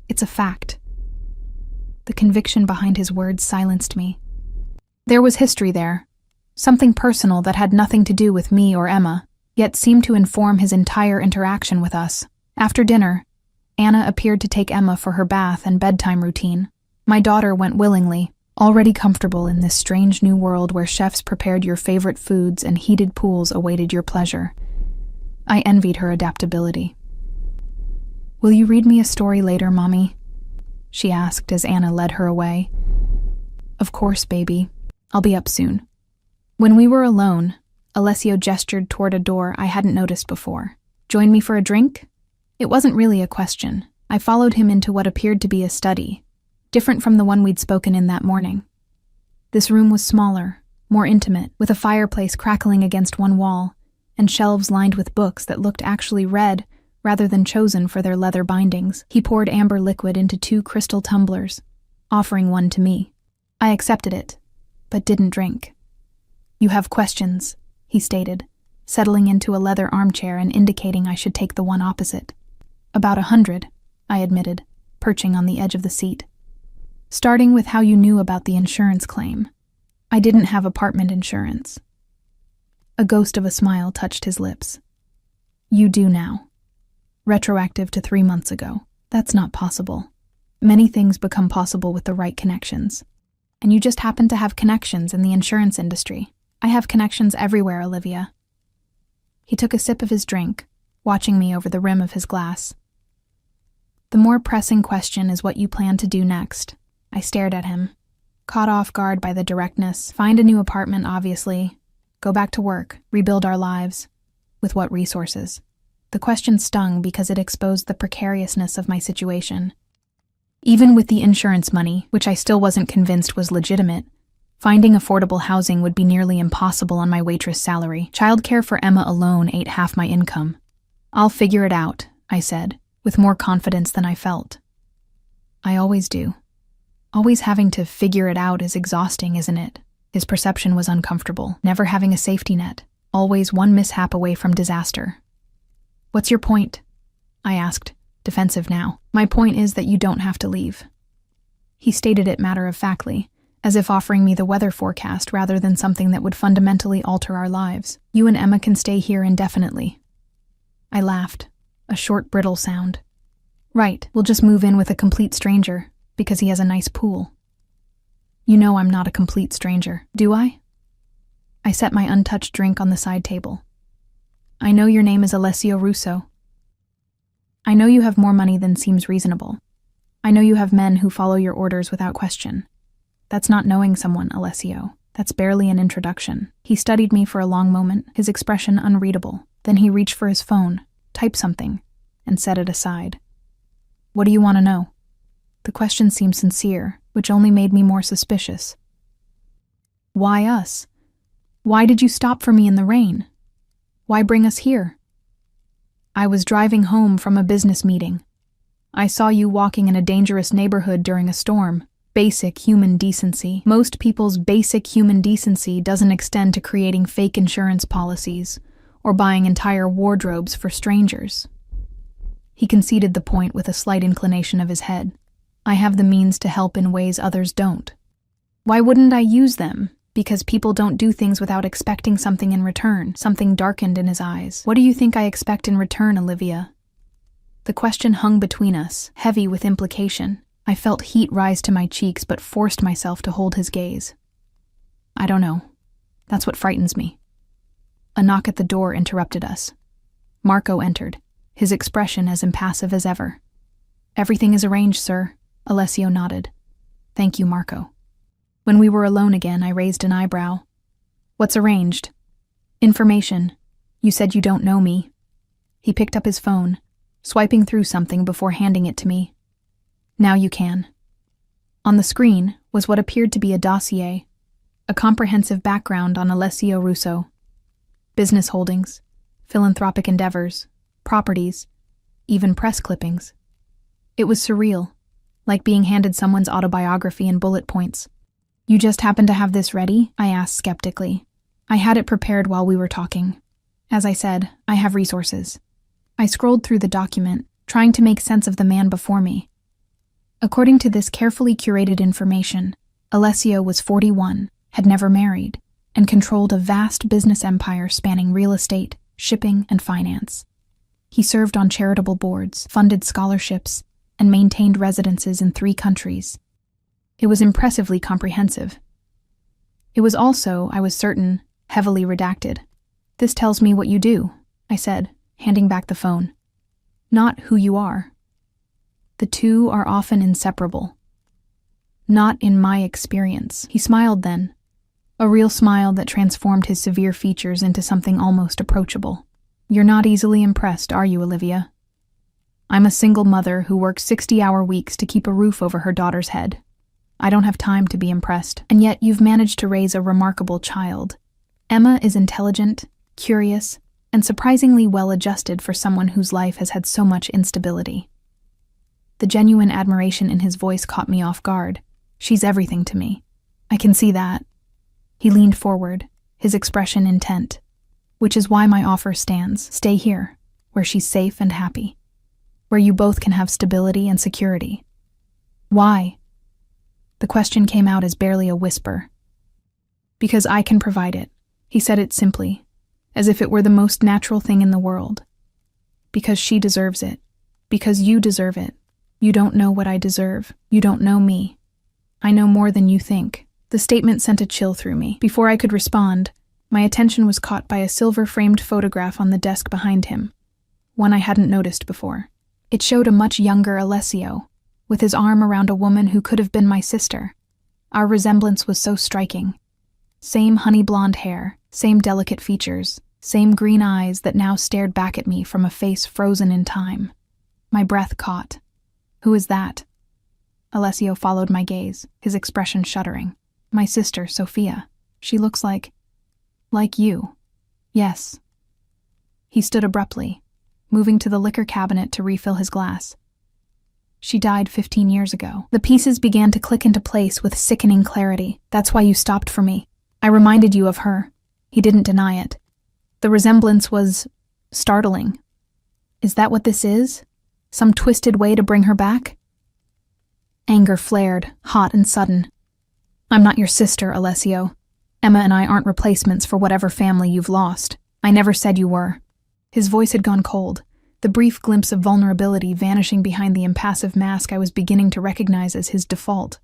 It's a fact." The conviction behind his words silenced me. There was history there, something personal that had nothing to do with me or Emma, yet seemed to inform his entire interaction with us. After dinner, Anna appeared to take Emma for her bath and bedtime routine. My daughter went willingly, already comfortable in this strange new world where chefs prepared your favorite foods and heated pools awaited your pleasure. I envied her adaptability. "Will you read me a story later, Mommy?" she asked as Anna led her away. "Of course, baby. I'll be up soon." When we were alone, Alessio gestured toward a door I hadn't noticed before. "Join me for a drink?" It wasn't really a question. I followed him into what appeared to be a study, different from the one we'd spoken in that morning. This room was smaller, more intimate, with a fireplace crackling against one wall, and shelves lined with books that looked actually read rather than chosen for their leather bindings. He poured amber liquid into 2 crystal tumblers, offering one to me. I accepted it, but didn't drink. "You have questions," he stated, settling into a leather armchair and indicating I should take the one opposite. "About 100, I admitted, perching on the edge of the seat. "Starting with how you knew about the insurance claim. I didn't have apartment insurance." A ghost of a smile touched his lips. "You do now. Retroactive to 3 months ago. That's not possible. Many things become possible with the right connections. And you just happen to have connections in the insurance industry. I have connections everywhere, Olivia." He took a sip of his drink, watching me over the rim of his glass. "The more pressing question is what you plan to do next." I stared at him, caught off guard by the directness. "Find a new apartment, obviously. Go back to work, rebuild our lives. With what resources?" The question stung because it exposed the precariousness of my situation. Even with the insurance money, which I still wasn't convinced was legitimate, finding affordable housing would be nearly impossible on my waitress salary. Childcare for Emma alone ate half my income. "I'll figure it out," I said, with more confidence than I felt. "I always do. Always having to figure it out is exhausting, isn't it?" His perception was uncomfortable, never having a safety net. always one mishap away from disaster. What's your point? I asked, defensive now. My point is that you don't have to leave. He stated it matter-of-factly, as if offering me the weather forecast rather than something that would fundamentally alter our lives. You and Emma can stay here indefinitely. I laughed, a short, brittle sound. Right, we'll just move in with a complete stranger, because he has a nice pool. You know I'm not a complete stranger, do I? I set my untouched drink on the side table. I know your name is Alessio Russo. I know you have more money than seems reasonable. I know you have men who follow your orders without question. That's not knowing someone, Alessio. That's barely an introduction. He studied me for a long moment, his expression unreadable. Then he reached for his phone, typed something, and set it aside. What do you want to know? The question seemed sincere, which only made me more suspicious. Why us? Why did you stop for me in the rain? Why bring us here? I was driving home from a business meeting. I saw you walking in a dangerous neighborhood during a storm. Basic human decency. Most people's basic human decency doesn't extend to creating fake insurance policies or buying entire wardrobes for strangers. He conceded the point with a slight inclination of his head. I have the means to help in ways others don't. Why wouldn't I use them? Because people don't do things without expecting something in return. Something darkened in his eyes. What do you think I expect in return, Olivia? The question hung between us, heavy with implication. I felt heat rise to my cheeks but forced myself to hold his gaze. I don't know. That's what frightens me. A knock at the door interrupted us. Marco entered, his expression as impassive as ever. Everything is arranged, sir, Alessio nodded. Thank you, Marco. When we were alone again, I raised an eyebrow. What's arranged? Information. You said you don't know me. He picked up his phone, swiping through something before handing it to me. Now you can. On the screen was what appeared to be a dossier, a comprehensive background on Alessio Russo. Business holdings, philanthropic endeavors, properties, even press clippings. It was surreal, like being handed someone's autobiography in bullet points. You just happen to have this ready? I asked skeptically. I had it prepared while we were talking. As I said, I have resources. I scrolled through the document, trying to make sense of the man before me. According to this carefully curated information, Alessio was 41, had never married, and controlled a vast business empire spanning real estate, shipping, and finance. He served on charitable boards, funded scholarships, and maintained residences in 3 countries. It was impressively comprehensive. It was also, I was certain, heavily redacted. This tells me what you do, I said, handing back the phone. Not who you are. The two are often inseparable. Not in my experience. He smiled then, a real smile that transformed his severe features into something almost approachable. You're not easily impressed, are you, Olivia? I'm a single mother who works 60-hour weeks to keep a roof over her daughter's head. I don't have time to be impressed, and yet you've managed to raise a remarkable child. Emma is intelligent, curious, and surprisingly well-adjusted for someone whose life has had so much instability. The genuine admiration in his voice caught me off guard. She's everything to me. I can see that. He leaned forward, his expression intent. Which is why my offer stands. Stay here, where she's safe and happy. Where you both can have stability and security. Why? The question came out as barely a whisper. Because I can provide it. He said it simply, as if it were the most natural thing in the world. Because she deserves it. Because you deserve it. You don't know what I deserve. You don't know me. I know more than you think. The statement sent a chill through me. Before I could respond, my attention was caught by a silver-framed photograph on the desk behind him, one I hadn't noticed before. It showed a much younger Alessio, with his arm around a woman who could have been my sister. Our resemblance was so striking. Same honey-blonde hair, same delicate features, same green eyes that now stared back at me from a face frozen in time. My breath caught. Who is that? Alessio followed my gaze, his expression shuddering. My sister, Sophia. She looks like you. Yes. He stood abruptly, moving to the liquor cabinet to refill his glass. She died 15 years ago. The pieces began to click into place with sickening clarity. That's why you stopped for me. I reminded you of her. He didn't deny it. The resemblance was startling. Is that what this is? Some twisted way to bring her back? Anger flared, hot and sudden. I'm not your sister, Alessio. Emma and I aren't replacements for whatever family you've lost. I never said you were. His voice had gone cold, the brief glimpse of vulnerability vanishing behind the impassive mask I was beginning to recognize as his default.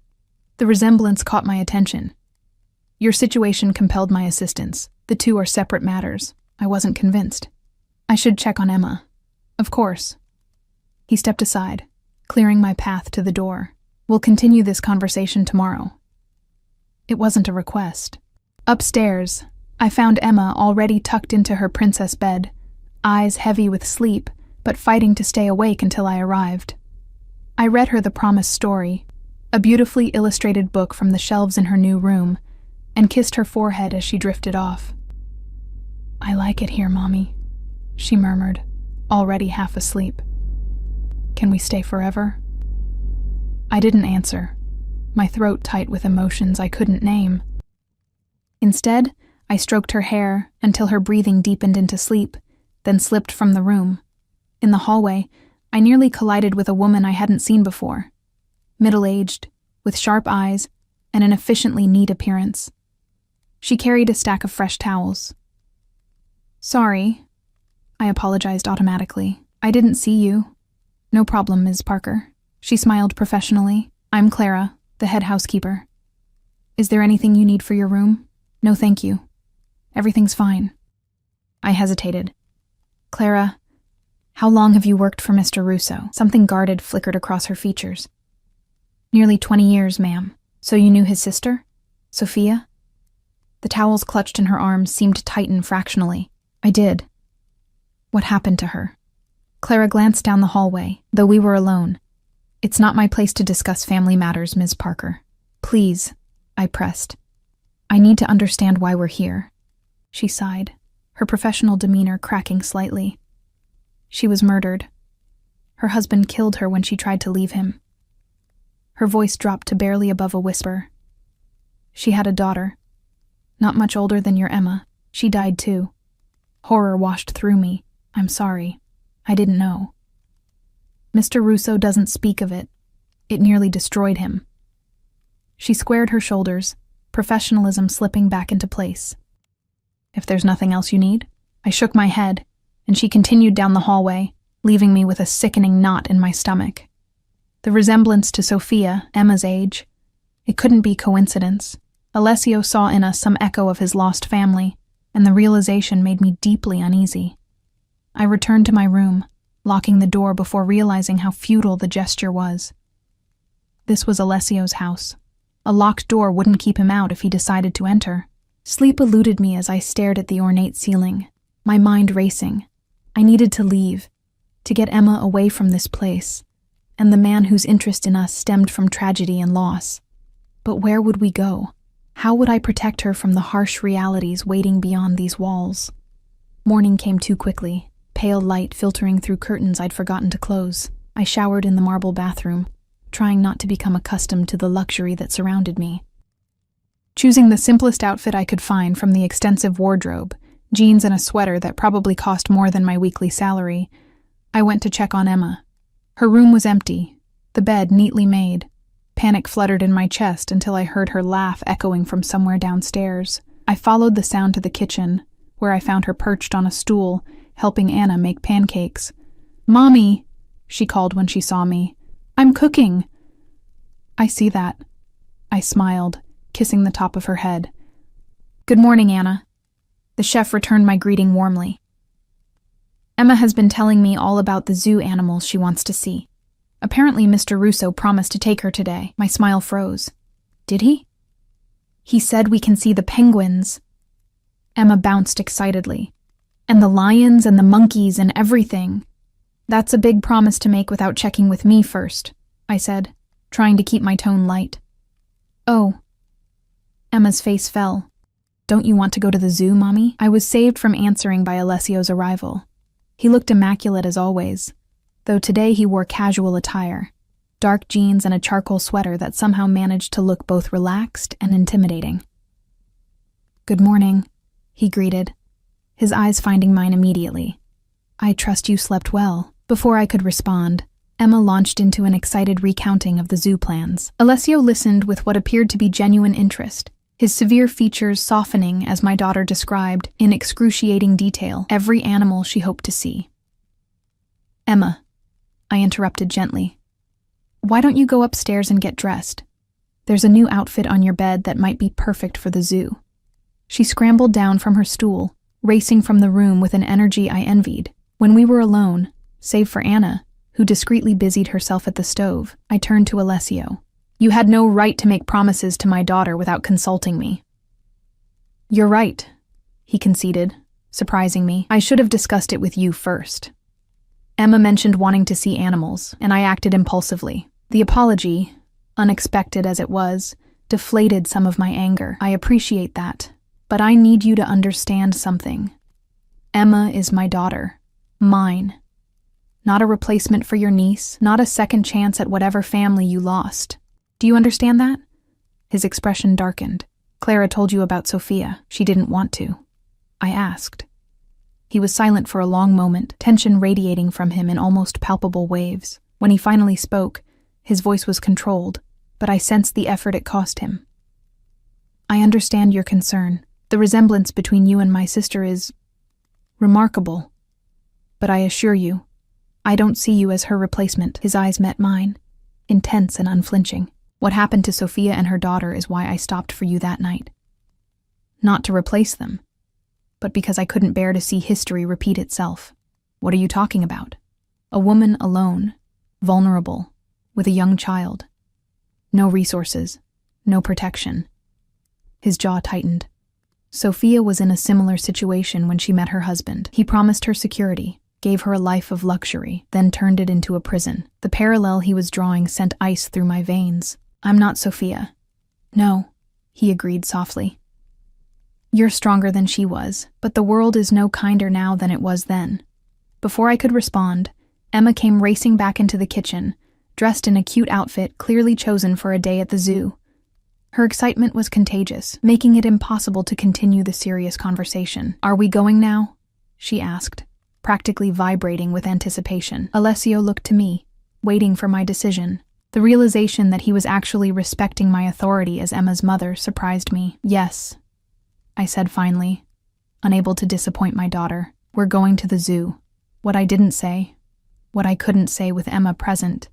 The resemblance caught my attention. Your situation compelled my assistance. The two are separate matters. I wasn't convinced. I should check on Emma. Of course. He stepped aside, clearing my path to the door. We'll continue this conversation tomorrow. It wasn't a request. Upstairs, I found Emma already tucked into her princess bed, eyes heavy with sleep, but fighting to stay awake until I arrived. I read her the promised story, a beautifully illustrated book from the shelves in her new room, and kissed her forehead as she drifted off. I like it here, Mommy, she murmured, already half asleep. Can we stay forever? I didn't answer, my throat tight with emotions I couldn't name. Instead, I stroked her hair until her breathing deepened into sleep, then slipped from the room. In the hallway, I nearly collided with a woman I hadn't seen before. Middle-aged, with sharp eyes, and an efficiently neat appearance. She carried a stack of fresh towels. Sorry, I apologized automatically. I didn't see you. No problem, Ms. Parker. She smiled professionally. I'm Clara, the head housekeeper. Is there anything you need for your room? No, thank you. Everything's fine. I hesitated. Clara, how long have you worked for Mr. Russo? Something guarded flickered across her features. Nearly 20 years, ma'am. So you knew his sister? Sophia? The towels clutched in her arms seemed to tighten fractionally. I did. What happened to her? Clara glanced down the hallway, though we were alone. It's not my place to discuss family matters, Ms. Parker. Please, I pressed. I need to understand why we're here. She sighed, her professional demeanor cracking slightly. She was murdered. Her husband killed her when she tried to leave him. Her voice dropped to barely above a whisper. She had a daughter. Not much older than your Emma. She died too. Horror washed through me. I'm sorry. I didn't know. Mr. Russo doesn't speak of it. It nearly destroyed him. She squared her shoulders, professionalism slipping back into place. If there's nothing else you need? I shook my head, and she continued down the hallway, leaving me with a sickening knot in my stomach. The resemblance to Sophia, Emma's age. It couldn't be coincidence. Alessio saw in us some echo of his lost family, and the realization made me deeply uneasy. I returned to my room, locking the door before realizing how futile the gesture was. This was Alessio's house. A locked door wouldn't keep him out if he decided to enter. Sleep eluded me as I stared at the ornate ceiling, my mind racing. I needed to leave, to get Emma away from this place, and the man whose interest in us stemmed from tragedy and loss. But where would we go? How would I protect her from the harsh realities waiting beyond these walls? Morning came too quickly, pale light filtering through curtains I'd forgotten to close. I showered in the marble bathroom, trying not to become accustomed to the luxury that surrounded me. Choosing the simplest outfit I could find from the extensive wardrobe, jeans and a sweater that probably cost more than my weekly salary, I went to check on Emma. Her room was empty, the bed neatly made. Panic fluttered in my chest until I heard her laugh echoing from somewhere downstairs. I followed the sound to the kitchen, where I found her perched on a stool, helping Anna make pancakes. "Mommy," she called when she saw me. "I'm cooking." "I see that." I smiled, kissing the top of her head. "Good morning, Anna." The chef returned my greeting warmly. Emma has been telling me all about the zoo animals she wants to see. Apparently Mr. Russo promised to take her today. My smile froze. Did he? He said we can see the penguins. Emma bounced excitedly. And the lions and the monkeys and everything. That's a big promise to make without checking with me first, I said, trying to keep my tone light. Oh. Emma's face fell. Don't you want to go to the zoo, Mommy? I was saved from answering by Alessio's arrival. He looked immaculate as always, though today he wore casual attire, dark jeans and a charcoal sweater that somehow managed to look both relaxed and intimidating. "Good morning," he greeted, his eyes finding mine immediately. "I trust you slept well." Before I could respond, Emma launched into an excited recounting of the zoo plans. Alessio listened with what appeared to be genuine interest, his severe features softening as my daughter described, in excruciating detail, every animal she hoped to see. "Emma," I interrupted gently, "why don't you go upstairs and get dressed? There's a new outfit on your bed that might be perfect for the zoo." She scrambled down from her stool, racing from the room with an energy I envied. When we were alone, save for Anna, who discreetly busied herself at the stove, I turned to Alessio. "You had no right to make promises to my daughter without consulting me." "You're right," he conceded, surprising me. "I should have discussed it with you first." Emma mentioned wanting to see animals, and I acted impulsively. The apology, unexpected as it was, deflated some of my anger. "I appreciate that, but I need you to understand something. Emma is my daughter. Mine. Not a replacement for your niece, not a second chance at whatever family you lost. Do you understand that?" His expression darkened. "Clara told you about Sophia. She didn't want to." I asked. He was silent for a long moment, tension radiating from him in almost palpable waves. When he finally spoke, his voice was controlled, but I sensed the effort it cost him. "I understand your concern. The resemblance between you and my sister is remarkable. But I assure you, I don't see you as her replacement." His eyes met mine, intense and unflinching. "What happened to Sophia and her daughter is why I stopped for you that night. Not to replace them, but because I couldn't bear to see history repeat itself." "What are you talking about?" "A woman alone, vulnerable, with a young child. No resources, no protection." His jaw tightened. "Sophia was in a similar situation when she met her husband. He promised her security, gave her a life of luxury, then turned it into a prison." The parallel he was drawing sent ice through my veins. "I'm not Sophia." "No," he agreed softly. "You're stronger than she was, but the world is no kinder now than it was then." Before I could respond, Emma came racing back into the kitchen, dressed in a cute outfit clearly chosen for a day at the zoo. Her excitement was contagious, making it impossible to continue the serious conversation. "Are we going now?" she asked, practically vibrating with anticipation. Alessio looked to me, waiting for my decision. The realization that he was actually respecting my authority as Emma's mother surprised me. "Yes," I said finally, unable to disappoint my daughter. "We're going to the zoo." What I didn't say, what I couldn't say with Emma present,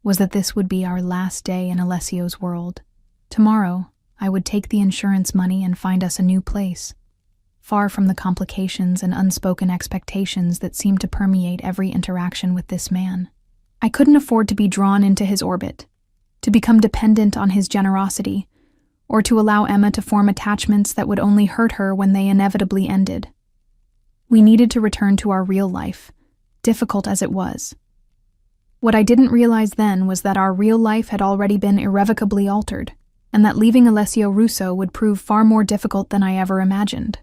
was that this would be our last day in Alessio's world. Tomorrow, I would take the insurance money and find us a new place, far from the complications and unspoken expectations that seemed to permeate every interaction with this man. I couldn't afford to be drawn into his orbit, to become dependent on his generosity, or to allow Emma to form attachments that would only hurt her when they inevitably ended. We needed to return to our real life, difficult as it was. What I didn't realize then was that our real life had already been irrevocably altered, and that leaving Alessio Russo would prove far more difficult than I ever imagined.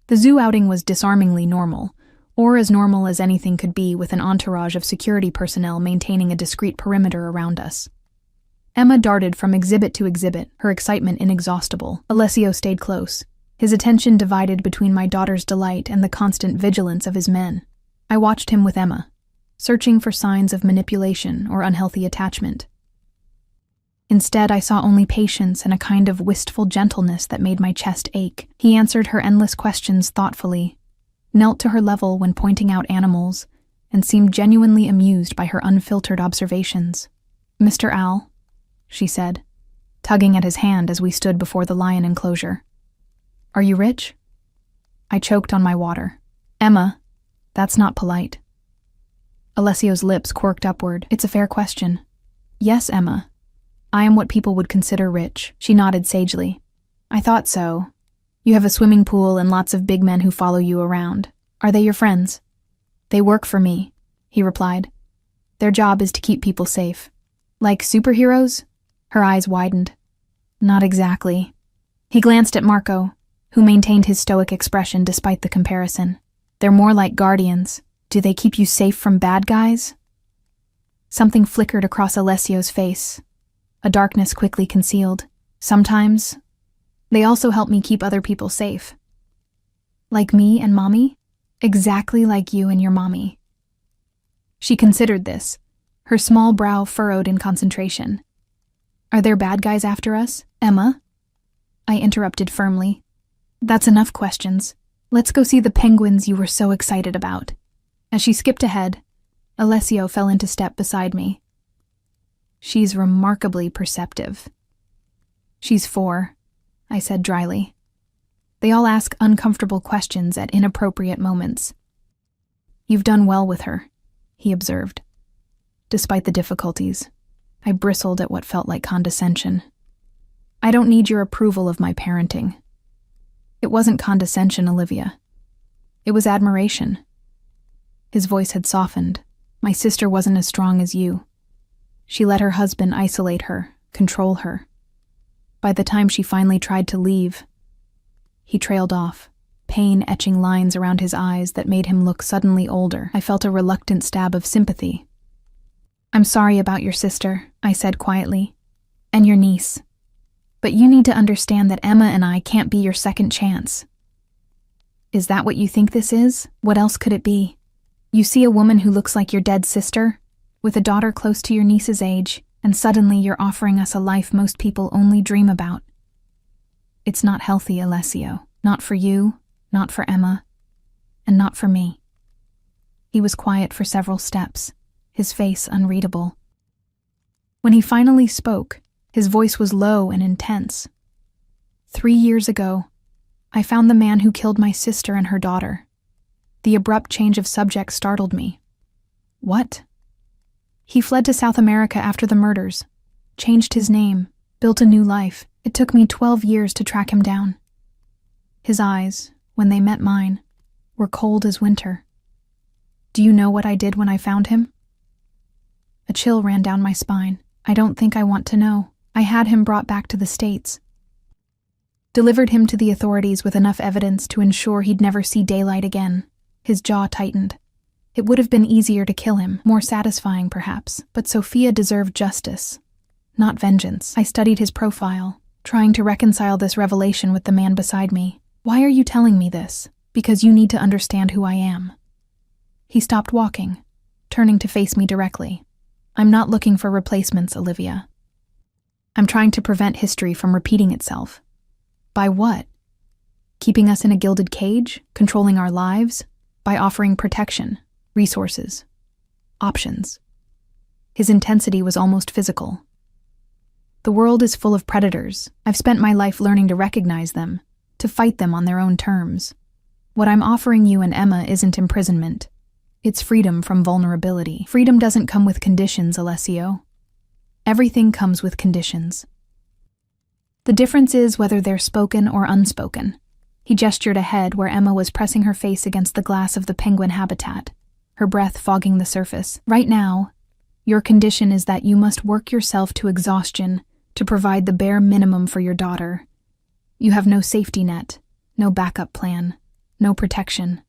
The zoo outing was disarmingly normal, or as normal as anything could be with an entourage of security personnel maintaining a discreet perimeter around us. Emma darted from exhibit to exhibit, her excitement inexhaustible. Alessio stayed close, his attention divided between my daughter's delight and the constant vigilance of his men. I watched him with Emma, searching for signs of manipulation or unhealthy attachment. Instead, I saw only patience and a kind of wistful gentleness that made my chest ache. He answered her endless questions thoughtfully, knelt to her level when pointing out animals, and seemed genuinely amused by her unfiltered observations. "Mr. Al," she said, tugging at his hand as we stood before the lion enclosure. "Are you rich?" I choked on my water. "Emma, that's not polite." Alessio's lips quirked upward. "It's a fair question." "Yes, Emma. I am what people would consider rich." She nodded sagely. "I thought so. You have a swimming pool and lots of big men who follow you around. Are they your friends?" "They work for me," he replied. "Their job is to keep people safe." "Like superheroes?" Her eyes widened. "Not exactly." He glanced at Marco, who maintained his stoic expression despite the comparison. "They're more like guardians. Do they keep you safe from bad guys?" Something flickered across Alessio's face. A darkness quickly concealed. "Sometimes, they also help me keep other people safe." Like me and Mommy? Exactly like you and your mommy. She considered this, her small brow furrowed in concentration. Are there bad guys after us, Emma? I interrupted firmly. That's enough questions. Let's go see the penguins you were so excited about. As she skipped ahead, Alessio fell into step beside me. She's remarkably perceptive. She's 4, I said dryly. They all ask uncomfortable questions at inappropriate moments. You've done well with her, he observed. Despite the difficulties, I bristled at what felt like condescension. I don't need your approval of my parenting. It wasn't condescension, Olivia. It was admiration. His voice had softened. My sister wasn't as strong as you. She let her husband isolate her, control her. By the time she finally tried to leave, he trailed off, pain etching lines around his eyes that made him look suddenly older. I felt a reluctant stab of sympathy. I'm sorry about your sister, I said quietly, and your niece. But you need to understand that Emma and I can't be your second chance. Is that what you think this is? What else could it be? You see a woman who looks like your dead sister, with a daughter close to your niece's age, and suddenly you're offering us a life most people only dream about. It's not healthy, Alessio. Not for you, not for Emma, and not for me. He was quiet for several steps, his face unreadable. When he finally spoke, his voice was low and intense. 3 years ago, I found the man who killed my sister and her daughter. The abrupt change of subject startled me. What? He fled to South America after the murders, changed his name, built a new life. It took me 12 years to track him down. His eyes, when they met mine, were cold as winter. Do you know what I did when I found him? A chill ran down my spine. I don't think I want to know. I had him brought back to the States. Delivered him to the authorities with enough evidence to ensure he'd never see daylight again. His jaw tightened. It would have been easier to kill him, more satisfying perhaps, but Sophia deserved justice, not vengeance. I studied his profile, trying to reconcile this revelation with the man beside me. Why are you telling me this? Because you need to understand who I am. He stopped walking, turning to face me directly. I'm not looking for replacements, Olivia. I'm trying to prevent history from repeating itself. By what? Keeping us in a gilded cage? Controlling our lives? By offering protection, resources, options. His intensity was almost physical. The world is full of predators. I've spent my life learning to recognize them, to fight them on their own terms. What I'm offering you and Emma isn't imprisonment. It's freedom from vulnerability. Freedom doesn't come with conditions, Alessio. Everything comes with conditions. The difference is whether they're spoken or unspoken. He gestured ahead where Emma was pressing her face against the glass of the penguin habitat, her breath fogging the surface. Right now, your condition is that you must work yourself to exhaustion to provide the bare minimum for your daughter. You have no safety net, no backup plan, no protection.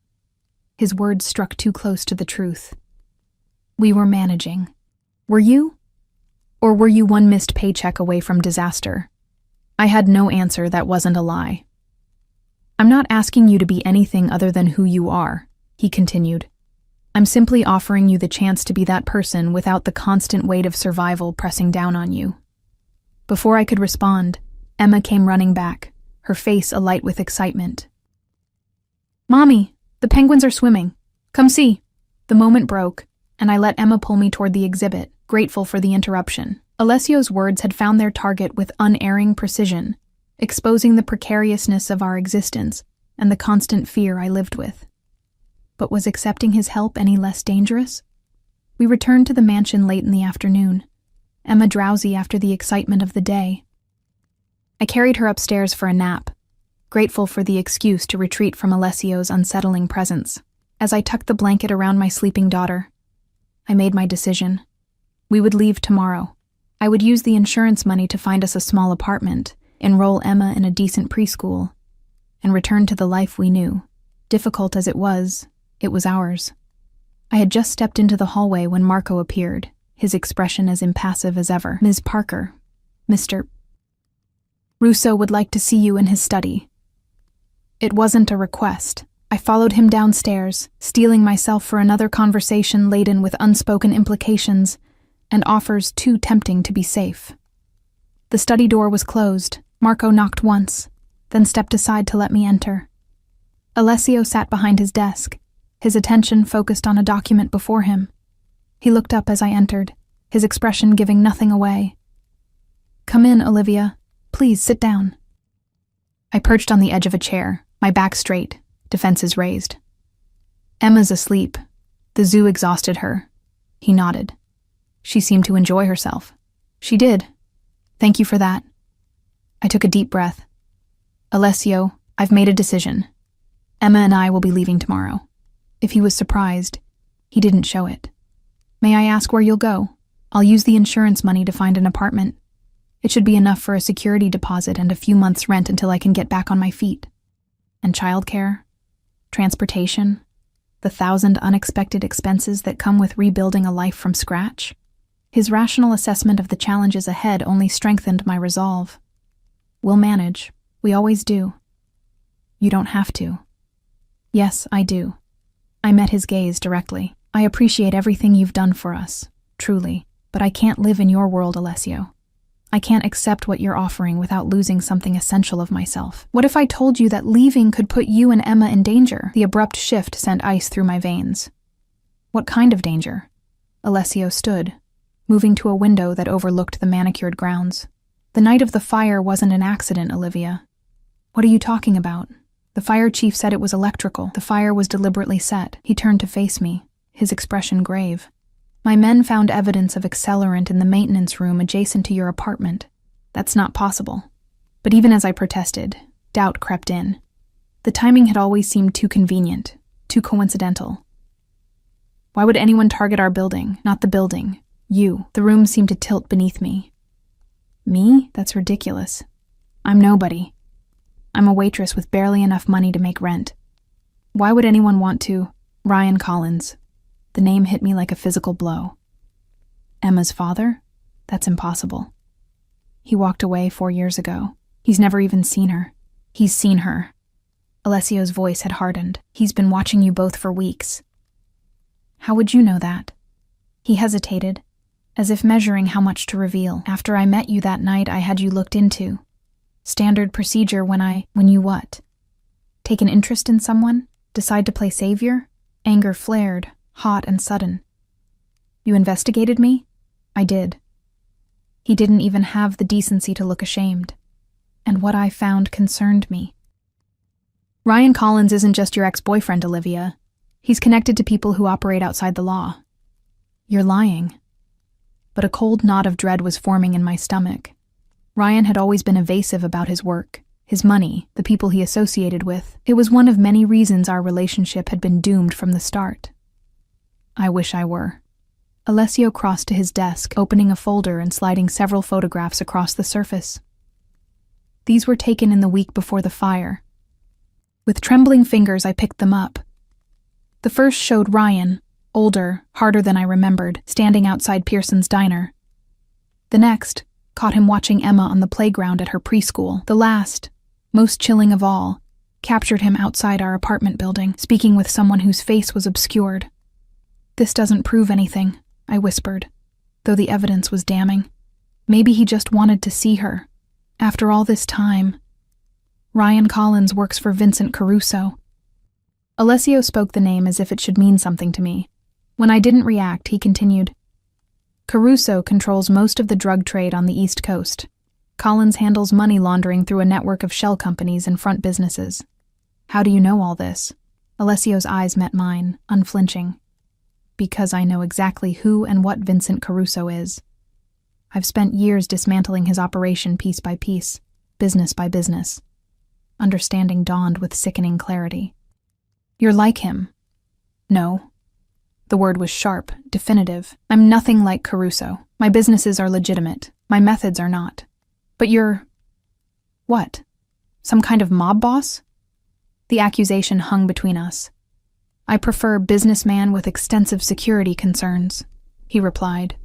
His words struck too close to the truth. We were managing. Were you? Or were you one missed paycheck away from disaster? I had no answer that wasn't a lie. I'm not asking you to be anything other than who you are, he continued. I'm simply offering you the chance to be that person without the constant weight of survival pressing down on you. Before I could respond, Emma came running back, her face alight with excitement. Mommy, the penguins are swimming. Come see. The moment broke, and I let Emma pull me toward the exhibit, grateful for the interruption. Alessio's words had found their target with unerring precision, exposing the precariousness of our existence and the constant fear I lived with. But was accepting his help any less dangerous? We returned to the mansion late in the afternoon, Emma drowsy after the excitement of the day. I carried her upstairs for a nap, grateful for the excuse to retreat from Alessio's unsettling presence. As I tucked the blanket around my sleeping daughter, I made my decision. We would leave tomorrow. I would use the insurance money to find us a small apartment, enroll Emma in a decent preschool, and return to the life we knew. Difficult as it was ours. I had just stepped into the hallway when Marco appeared, his expression as impassive as ever. Ms. Parker, Mr. Russo would like to see you in his study. It wasn't a request, I followed him downstairs, steeling myself for another conversation laden with unspoken implications and offers too tempting to be safe. The study door was closed. Marco knocked once, then stepped aside to let me enter. Alessio sat behind his desk, his attention focused on a document before him. He looked up as I entered, his expression giving nothing away. "Come in, Olivia. Please sit down." I perched on the edge of a chair, my back straight, defenses raised. "Emma's asleep. The zoo exhausted her." He nodded. "She seemed to enjoy herself." "She did. Thank you for that." I took a deep breath. "Alessio, I've made a decision. Emma and I will be leaving tomorrow." If he was surprised, he didn't show it. "May I ask where you'll go? I'll use the insurance money to find an apartment. It should be enough for a security deposit and a few months' rent until I can get back on my feet. And childcare, transportation, the 1,000 unexpected expenses that come with rebuilding a life from scratch." His rational assessment of the challenges ahead only strengthened my resolve. "We'll manage. We always do." "You don't have to." "Yes, I do." I met his gaze directly. "I appreciate everything you've done for us, truly, but I can't live in your world, Alessio. I can't accept what you're offering without losing something essential of myself. What if I told you that leaving could put you and Emma in danger?" The abrupt shift sent ice through my veins. "What kind of danger?" Alessio stood, moving to a window that overlooked the manicured grounds. "The night of the fire wasn't an accident, Olivia." "What are you talking about?" "The fire chief said it was electrical. The fire was deliberately set." He turned to face me, his expression grave. "My men found evidence of accelerant in the maintenance room adjacent to your apartment. That's not possible." But even as I protested, doubt crept in. The timing had always seemed too convenient, too coincidental. "Why would anyone target our building? Not the building. You." The room seemed to tilt beneath me. "Me? That's ridiculous. I'm nobody. I'm a waitress with barely enough money to make rent. Why would anyone want to?" "Ryan Collins." The name hit me like a physical blow. "Emma's father? That's impossible. He walked away 4 years ago. He's never even seen her." "He's seen her." Alessio's voice had hardened. "He's been watching you both for weeks." "How would you know that?" He hesitated, as if measuring how much to reveal. "After I met you that night, I had you looked into. Standard procedure when you what? Take an interest in someone? Decide to play savior?" Anger flared, hot and sudden. "You investigated me?" "I did." He didn't even have the decency to look ashamed. And what I found concerned me. "Ryan Collins isn't just your ex-boyfriend, Olivia. He's connected to people who operate outside the law." "You're lying." But a cold knot of dread was forming in my stomach. Ryan had always been evasive about his work, his money, the people he associated with. It was one of many reasons our relationship had been doomed from the start. "I wish I were." Alessio crossed to his desk, opening a folder and sliding several photographs across the surface. These were taken in the week before the fire. With trembling fingers, I picked them up. The first showed Ryan, older, harder than I remembered, standing outside Pearson's diner. The next caught him watching Emma on the playground at her preschool. The last, most chilling of all, captured him outside our apartment building, speaking with someone whose face was obscured. "This doesn't prove anything," I whispered, though the evidence was damning. Maybe he just wanted to see her. After all this time. "Ryan Collins works for Vincent Caruso." Alessio spoke the name as if it should mean something to me. When I didn't react, he continued. "Caruso controls most of the drug trade on the East Coast. Collins handles money laundering through a network of shell companies and front businesses." "How do you know all this?" Alessio's eyes met mine, unflinching. "Because I know exactly who and what Vincent Caruso is. I've spent years dismantling his operation piece by piece, business by business." Understanding dawned with sickening clarity. "You're like him." "No." The word was sharp, definitive. "I'm nothing like Caruso. My businesses are legitimate. My methods are not. But you're... what? Some kind of mob boss?" The accusation hung between us. "I prefer businessman with extensive security concerns," he replied,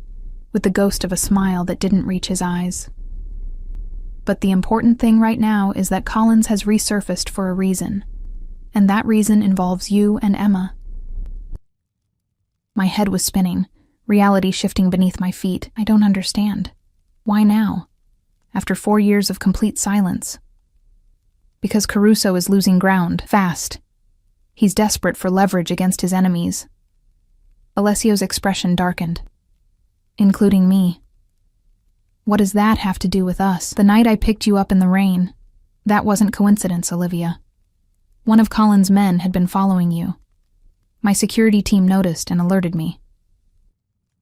with the ghost of a smile that didn't reach his eyes. "But the important thing right now is that Collins has resurfaced for a reason. And that reason involves you and Emma. My head was spinning, reality shifting beneath my feet. I don't understand. Why now? After 4 years of complete silence. Because Caruso is losing ground, fast. He's desperate for leverage against his enemies. Alessio's expression darkened. Including me. What does that have to do with us? The night I picked you up in the rain. That wasn't coincidence, Olivia. One of Colin's men had been following you. My security team noticed and alerted me.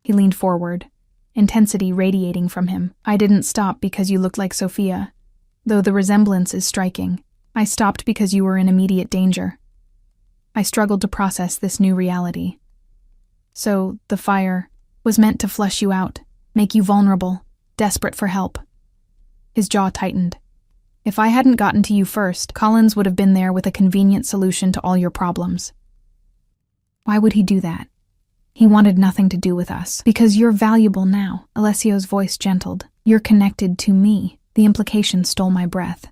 He leaned forward, intensity radiating from him. I didn't stop because you looked like Sophia, though the resemblance is striking. I stopped because you were in immediate danger. I struggled to process this new reality. So, the fire was meant to flush you out, make you vulnerable, desperate for help. His jaw tightened. If I hadn't gotten to you first, Collins would have been there with a convenient solution to all your problems. Why would he do that? He wanted nothing to do with us. Because you're valuable now. Alessio's voice gentled. You're connected to me. The implication stole my breath.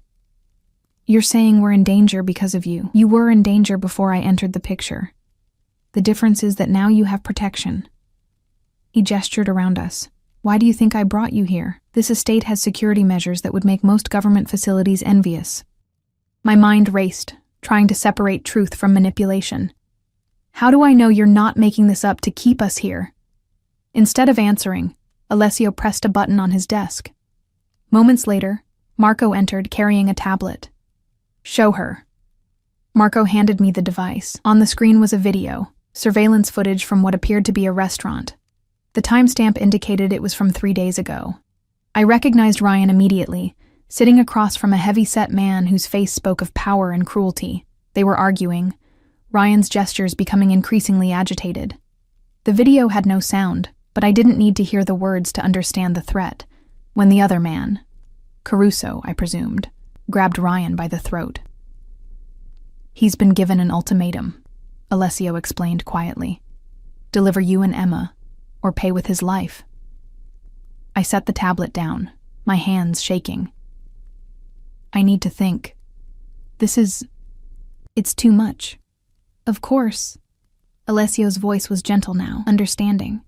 You're saying we're in danger because of you. You were in danger before I entered the picture. The difference is that now you have protection. He gestured around us. Why do you think I brought you here? This estate has security measures that would make most government facilities envious. My mind raced, trying to separate truth from manipulation. How do I know you're not making this up to keep us here? Instead of answering, Alessio pressed a button on his desk. Moments later, Marco entered carrying a tablet. Show her. Marco handed me the device. On the screen was a video, surveillance footage from what appeared to be a restaurant. The timestamp indicated it was from 3 days ago. I recognized Ryan immediately, sitting across from a heavy-set man whose face spoke of power and cruelty. They were arguing, Ryan's gestures becoming increasingly agitated. The video had no sound, but I didn't need to hear the words to understand the threat, when the other man, Caruso, I presumed, grabbed Ryan by the throat. He's been given an ultimatum, Alessio explained quietly. Deliver you and Emma, or pay with his life. I set the tablet down, my hands shaking. I need to think. It's too much. Of course. Alessio's voice was gentle now, understanding.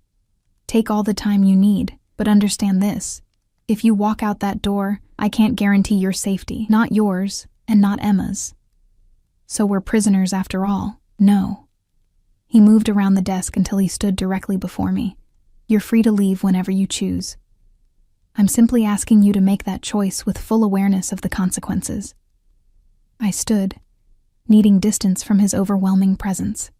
Take all the time you need, but understand this. If you walk out that door, I can't guarantee your safety, not yours, and not Emma's. So we're prisoners after all. No. He moved around the desk until he stood directly before me. You're free to leave whenever you choose. I'm simply asking you to make that choice with full awareness of the consequences. I stood, needing distance from his overwhelming presence.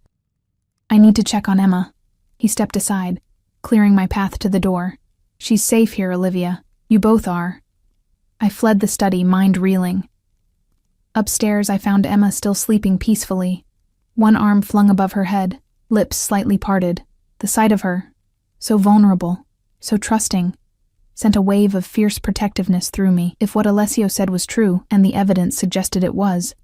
I need to check on Emma. He stepped aside, clearing my path to the door. She's safe here, Olivia. You both are. I fled the study, mind reeling. Upstairs, I found Emma still sleeping peacefully, one arm flung above her head, lips slightly parted. The sight of her, so vulnerable, so trusting, sent a wave of fierce protectiveness through me. If what Alessio said was true, and the evidence suggested it was,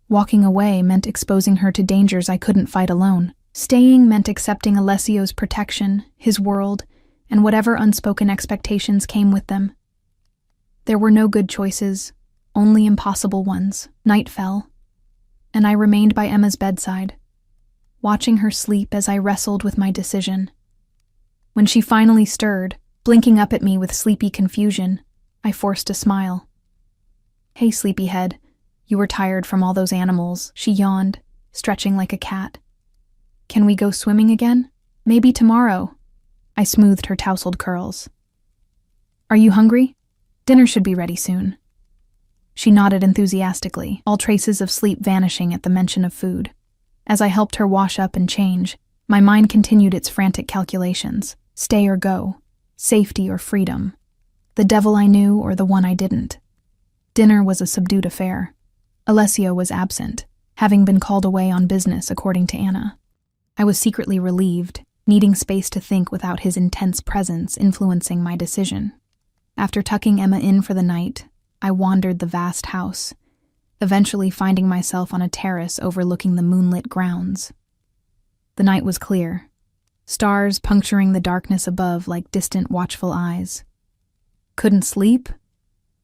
walking away meant exposing her to dangers I couldn't fight alone. Staying meant accepting Alessio's protection, his world, and whatever unspoken expectations came with them. There were no good choices, only impossible ones. Night fell, and I remained by Emma's bedside, watching her sleep as I wrestled with my decision. When she finally stirred, blinking up at me with sleepy confusion, I forced a smile. Hey, sleepyhead, you were tired from all those animals, she yawned, stretching like a cat. Can we go swimming again? Maybe tomorrow. I smoothed her tousled curls. Are you hungry? Dinner should be ready soon. She nodded enthusiastically, all traces of sleep vanishing at the mention of food. As I helped her wash up and change, my mind continued its frantic calculations. Stay or go, safety or freedom, the devil I knew or the one I didn't. Dinner was a subdued affair. Alessio was absent, having been called away on business according to Anna. I was secretly relieved, needing space to think without his intense presence influencing my decision. After tucking Emma in for the night, I wandered the vast house, eventually finding myself on a terrace overlooking the moonlit grounds. The night was clear, stars puncturing the darkness above like distant watchful eyes. Couldn't sleep?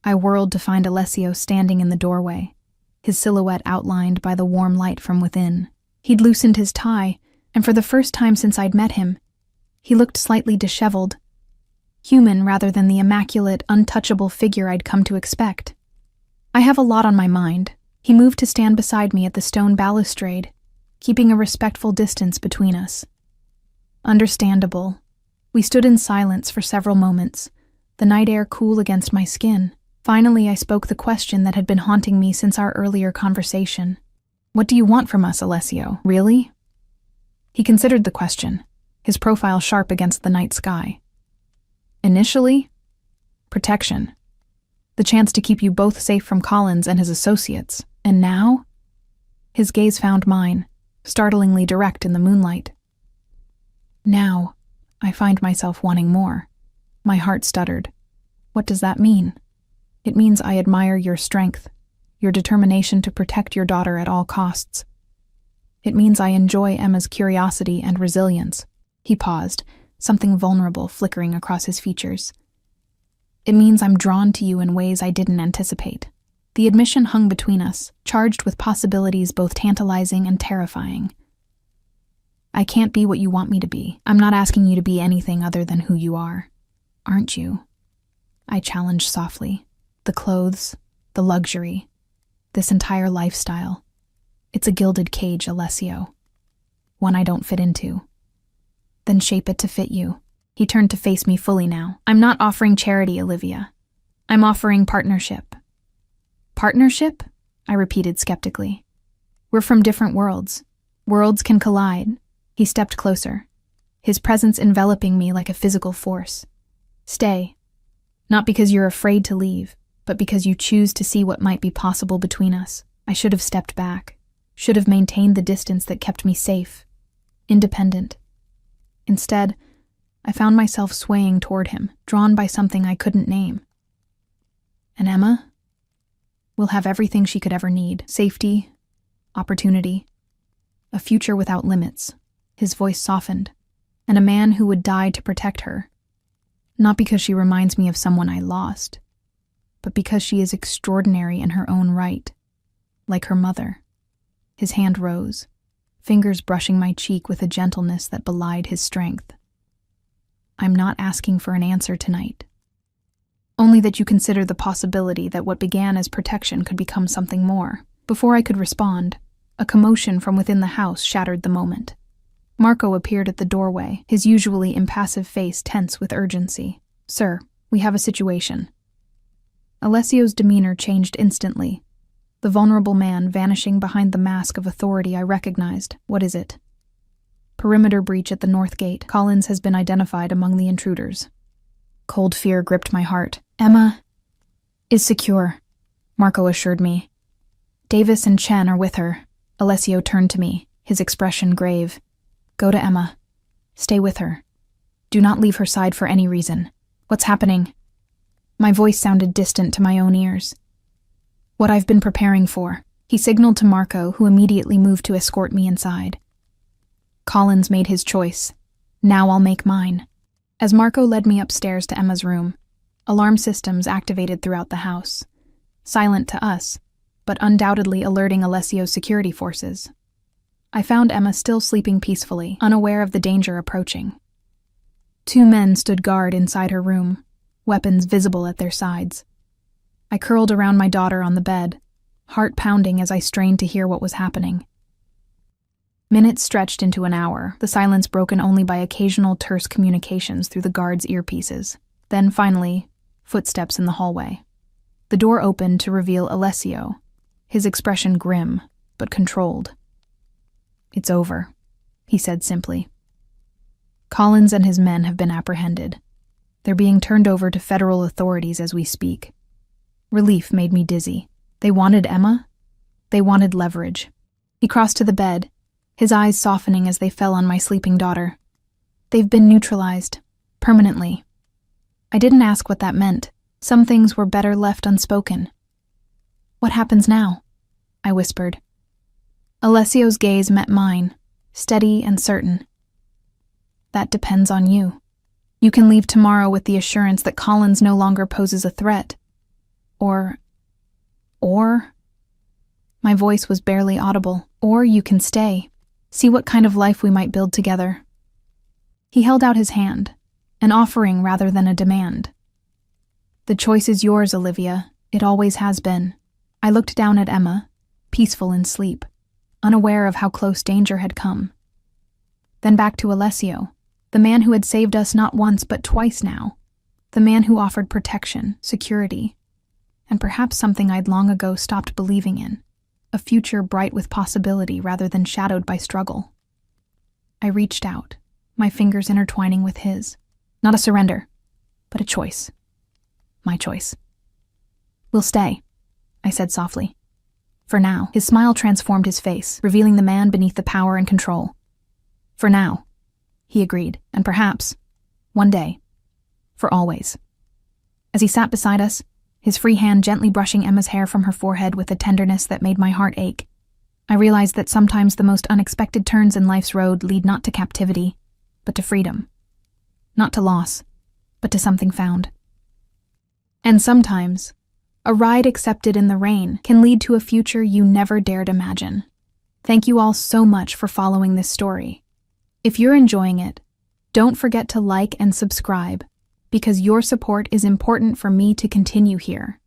I whirled to find Alessio standing in the doorway, his silhouette outlined by the warm light from within. He'd loosened his tie, and for the first time since I'd met him, he looked slightly disheveled. Human rather than the immaculate, untouchable figure I'd come to expect. I have a lot on my mind. He moved to stand beside me at the stone balustrade, keeping a respectful distance between us. Understandable. We stood in silence for several moments, the night air cool against my skin. Finally, I spoke the question that had been haunting me since our earlier conversation. "What do you want from us, Alessio? Really?" He considered the question, his profile sharp against the night sky. "Initially, protection. The chance to keep you both safe from Collins and his associates. And now?" His gaze found mine, startlingly direct in the moonlight. "Now, I find myself wanting more." My heart stuttered. "What does that mean?" "It means I admire your strength, your determination to protect your daughter at all costs. It means I enjoy Emma's curiosity and resilience." He paused, something vulnerable flickering across his features. "It means I'm drawn to you in ways I didn't anticipate." The admission hung between us, charged with possibilities both tantalizing and terrifying. "I can't be what you want me to be. I'm not asking you to be anything other than who you are. Aren't you?" I challenged softly. "The clothes, the luxury, this entire lifestyle. It's a gilded cage, Alessio. One I don't fit into. Then shape it to fit you." He turned to face me fully now. "I'm not offering charity, Olivia. I'm offering partnership." "Partnership?" I repeated skeptically. "We're from different worlds. Worlds can collide." He stepped closer, his presence enveloping me like a physical force. "Stay. Not because you're afraid to leave, but because you choose to see what might be possible between us." I should have stepped back, should have maintained the distance that kept me safe, independent. Instead, I found myself swaying toward him, drawn by something I couldn't name. "And Emma? Will have everything she could ever need. Safety, opportunity, a future without limits." His voice softened. "And a man who would die to protect her. Not because she reminds me of someone I lost, but because she is extraordinary in her own right, like her mother." His hand rose, fingers brushing my cheek with a gentleness that belied his strength. "I'm not asking for an answer tonight. Only that you consider the possibility that what began as protection could become something more." Before I could respond, a commotion from within the house shattered the moment. Marco appeared at the doorway, his usually impassive face tense with urgency. "Sir, we have a situation." Alessio's demeanor changed instantly, the vulnerable man vanishing behind the mask of authority I recognized. "What is it?" "Perimeter breach at the north gate. Collins has been identified among the intruders." Cold fear gripped my heart. "Emma is secure," Marco assured me. "Davis and Chen are with her." Alessio turned to me, his expression grave. "Go to Emma. Stay with her. Do not leave her side for any reason." "What's happening?" My voice sounded distant to my own ears. "What I've been preparing for." He signaled to Marco, who immediately moved to escort me inside. "Collins made his choice. Now I'll make mine." As Marco led me upstairs to Emma's room, alarm systems activated throughout the house. Silent to us, but undoubtedly alerting Alessio's security forces. I found Emma still sleeping peacefully, unaware of the danger approaching. 2 men stood guard inside her room, weapons visible at their sides. I curled around my daughter on the bed, heart pounding as I strained to hear what was happening. Minutes stretched into an hour, the silence broken only by occasional terse communications through the guards' earpieces. Then, finally, footsteps in the hallway. The door opened to reveal Alessio, his expression grim, but controlled. "It's over," he said simply. "Collins and his men have been apprehended. They're being turned over to federal authorities as we speak." Relief made me dizzy. They wanted Emma? They wanted leverage. He crossed to the bed, his eyes softening as they fell on my sleeping daughter. "They've been neutralized. Permanently." I didn't ask what that meant. Some things were better left unspoken. "What happens now?" I whispered. Alessio's gaze met mine, steady and certain. "That depends on you. You can leave tomorrow with the assurance that Collins no longer poses a threat. Or... My voice was barely audible. Or you can stay. See what kind of life we might build together. He held out his hand, an offering rather than a demand. The choice is yours, Olivia. It always has been. I looked down at Emma, peaceful in sleep, unaware of how close danger had come. Then back to Alessio, the man who had saved us not once but twice now, the man who offered protection, security, and perhaps something I'd long ago stopped believing in, a future bright with possibility rather than shadowed by struggle. I reached out, my fingers intertwining with his. Not a surrender, but a choice. My choice. We'll stay, I said softly. For now. His smile transformed his face, revealing the man beneath the power and control. For now, he agreed, and perhaps, one day, for always. As he sat beside us, his free hand gently brushing Emma's hair from her forehead with a tenderness that made my heart ache, I realized that sometimes the most unexpected turns in life's road lead not to captivity, but to freedom. Not to loss, but to something found. And sometimes, a ride accepted in the rain can lead to a future you never dared imagine. Thank you all so much for following this story. If you're enjoying it, don't forget to like and subscribe, because your support is important for me to continue here.